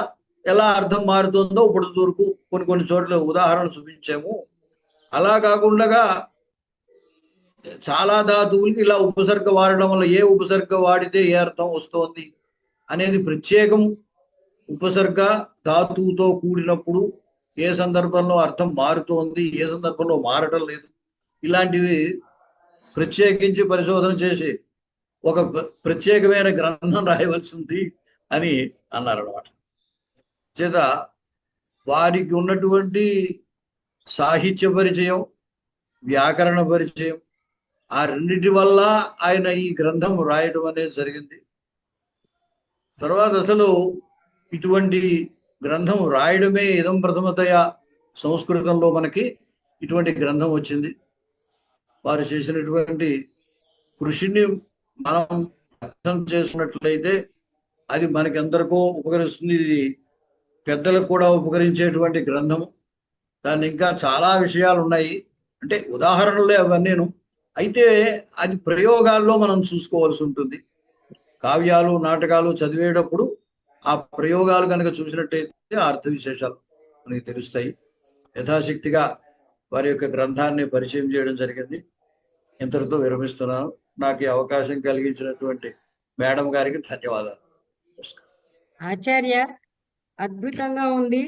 ఎలా అర్థం మారుతుందో ఇప్పుడు వరకు కొన్ని చోట్ల ఉదాహరణలు చూపించాము. అలా కాకుండా చాలా ధాతువులకి ఇలా ఉపసర్గ వాడడం వల్ల ఏ ఉపసర్గ వాడితే ఏ అర్థం వస్తోంది అనేది ప్రత్యేకం. ఉపసర్గ ధాతువుతో కూడినప్పుడు ఏ సందర్భంలో అర్థం మారుతోంది, ఏ సందర్భంలో మారటం లేదు, ఇలాంటివి ప్రత్యేకించి పరిశోధన చేసి ఒక ప్రత్యేకమైన గ్రంథం రాయవలసింది అని అన్నారు అన్నమాట. చేత వారికి ఉన్నటువంటి సాహిత్య పరిచయం, వ్యాకరణ పరిచయం, ఆ రెండిటి వల్ల ఆయన ఈ గ్రంథం రాయటం అనేది జరిగింది. తర్వాత అసలు ఇటువంటి గ్రంథం రాయడమే ఇదం ప్రథమతయ సంస్కృతంలో మనకి ఇటువంటి గ్రంథం వచ్చింది. వారు చేసినటువంటి కృషిని మనం అర్థం చేసుకున్నట్లయితే అది మనకి ఎందరికో ఉపకరిస్తుంది. ఇది పెద్దలకు కూడా ఉపకరించేటువంటి గ్రంథం. దాన్ని ఇంకా చాలా విషయాలు ఉన్నాయి, అంటే ఉదాహరణలే అవన్నీను. అయితే అది ప్రయోగాల్లో మనం చూసుకోవాల్సి ఉంటుంది. కావ్యాలు నాటకాలు చదివేటప్పుడు ఆ ప్రయోగాలు కనుక చూసినట్టయితే ఆ అర్థ విశేషాలు మనకి తెలుస్తాయి. యథాశక్తిగా వారి యొక్క గ్రంథాన్ని పరిచయం చేయడం జరిగింది. ఇంతటితో విరమిస్తున్నాను. నాకు ఈ అవకాశం కలిగించినటువంటి మేడం గారికి ధన్యవాదాలు. నమస్కారం. ఆచార్య, అద్భుతంగా ఉంది.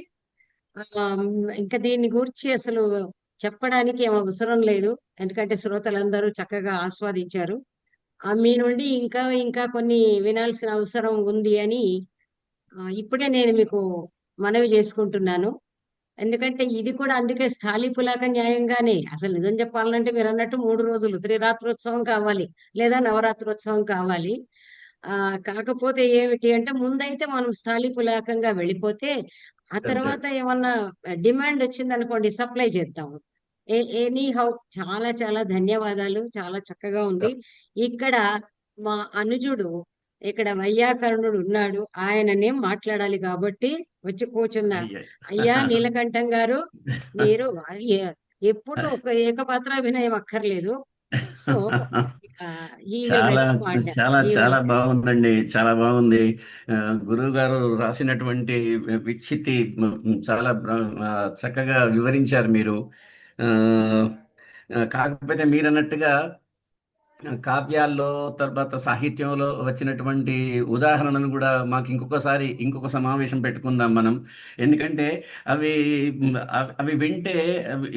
ఇంకా దీన్ని గురించి అసలు చెప్పడానికి ఏం అవసరం లేదు, ఎందుకంటే శ్రోతలందరూ చక్కగా ఆస్వాదించారు. మీ నుండి ఇంకా ఇంకా కొన్ని వినాల్సిన అవసరం ఉంది అని ఇప్పుడే నేను మీకు మనవి చేసుకుంటున్నాను. ఎందుకంటే ఇది కూడా అందుకే స్థాళీపులాక న్యాయంగానే, అసలు నిజం చెప్పాలంటే మీరు అన్నట్టు 3 రోజులు త్రిరాత్రోత్సవం కావాలి, లేదా నవరాత్రోత్సవం కావాలి. కాకపోతే ఏమిటి అంటే ముందైతే మనం స్థాళీపులాకంగా వెళ్ళిపోతే ఆ అంతే. తర్వాత ఏమన్నా డిమాండ్ వచ్చిందనుకోండి సప్లై చేద్దాము. ఎనీ హౌ చాలా చాలా ధన్యవాదాలు. చాలా చక్కగా ఉంది. ఇక్కడ మా అనుజుడు ఇక్కడ వైయాకరణుడు ఉన్నాడు, ఆయననే మాట్లాడాలి కాబట్టి వచ్చి కూర్చున్నా. అయ్యే. అయ్యా నీలకంఠం గారు, మీరు ఎప్పుడు ఒక ఏకపాత్రాభినయం అక్కర్లేదు. సో ఈ విల్ చాలా రెస్పాండ్. చాలా ఈ చాలా బాగుందండి, చాలా బాగుంది. గురువు గారు రాసినటువంటి విచ్చితి చాలా చక్కగా వివరించారు మీరు. ఆ, కాకపోతే మీరు అన్నట్టుగా కావ్యాల్లో తర్వాత సాహిత్యంలో వచ్చినటువంటి ఉదాహరణలు కూడా మాకు ఇంకొక సమావేశం పెట్టుకుందాం మనం. ఎందుకంటే అవి అవి వింటే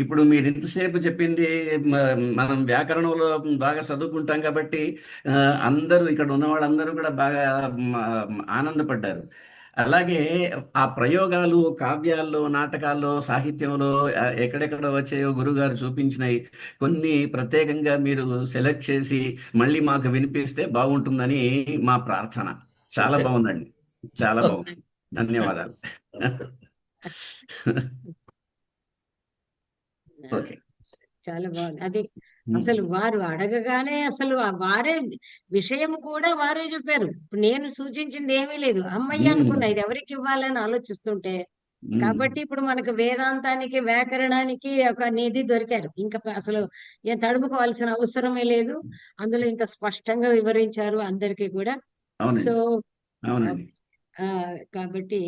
ఇప్పుడు మీరు ఇంతసేపు చెప్పింది మనం వ్యాకరణంలో బాగా చదువుకుంటాం కాబట్టి ఆ, అందరూ ఇక్కడ ఉన్న వాళ్ళందరూ కూడా బాగా ఆనందపడ్డారు. అలాగే ఆ ప్రయోగాలు కావ్యాల్లో నాటకాల్లో సాహిత్యంలో ఎక్కడెక్కడ వచ్చాయో గురుగారు చూపించినాయి. కొన్ని ప్రత్యేకంగా మీరు సెలెక్ట్ చేసి మళ్ళీ మాకు వినిపిస్తే బాగుంటుందని మా ప్రార్థన. చాలా బాగుందండి, చాలా బాగుంది. ధన్యవాదాలు. ఓకే. చాలా బాగుంది. అది అసలు వారు అడగగానే అసలు వారే విషయం కూడా వారే చెప్పారు. ఇప్పుడు నేను సూచించింది ఏమీ లేదు, అమ్మయ్య అనుకున్నా ఇది ఎవరికి ఇవ్వాలని ఆలోచిస్తుంటే. కాబట్టి ఇప్పుడు మనకు వేదాంతానికి వ్యాకరణానికి ఒక నిధి దొరికారు. ఇంకా అసలు ఏం తడుముకోవాల్సిన అవసరమే లేదు. అందులో ఇంత స్పష్టంగా వివరించారు అందరికీ కూడా. అవునండి, సో అవునండి. కాబట్టి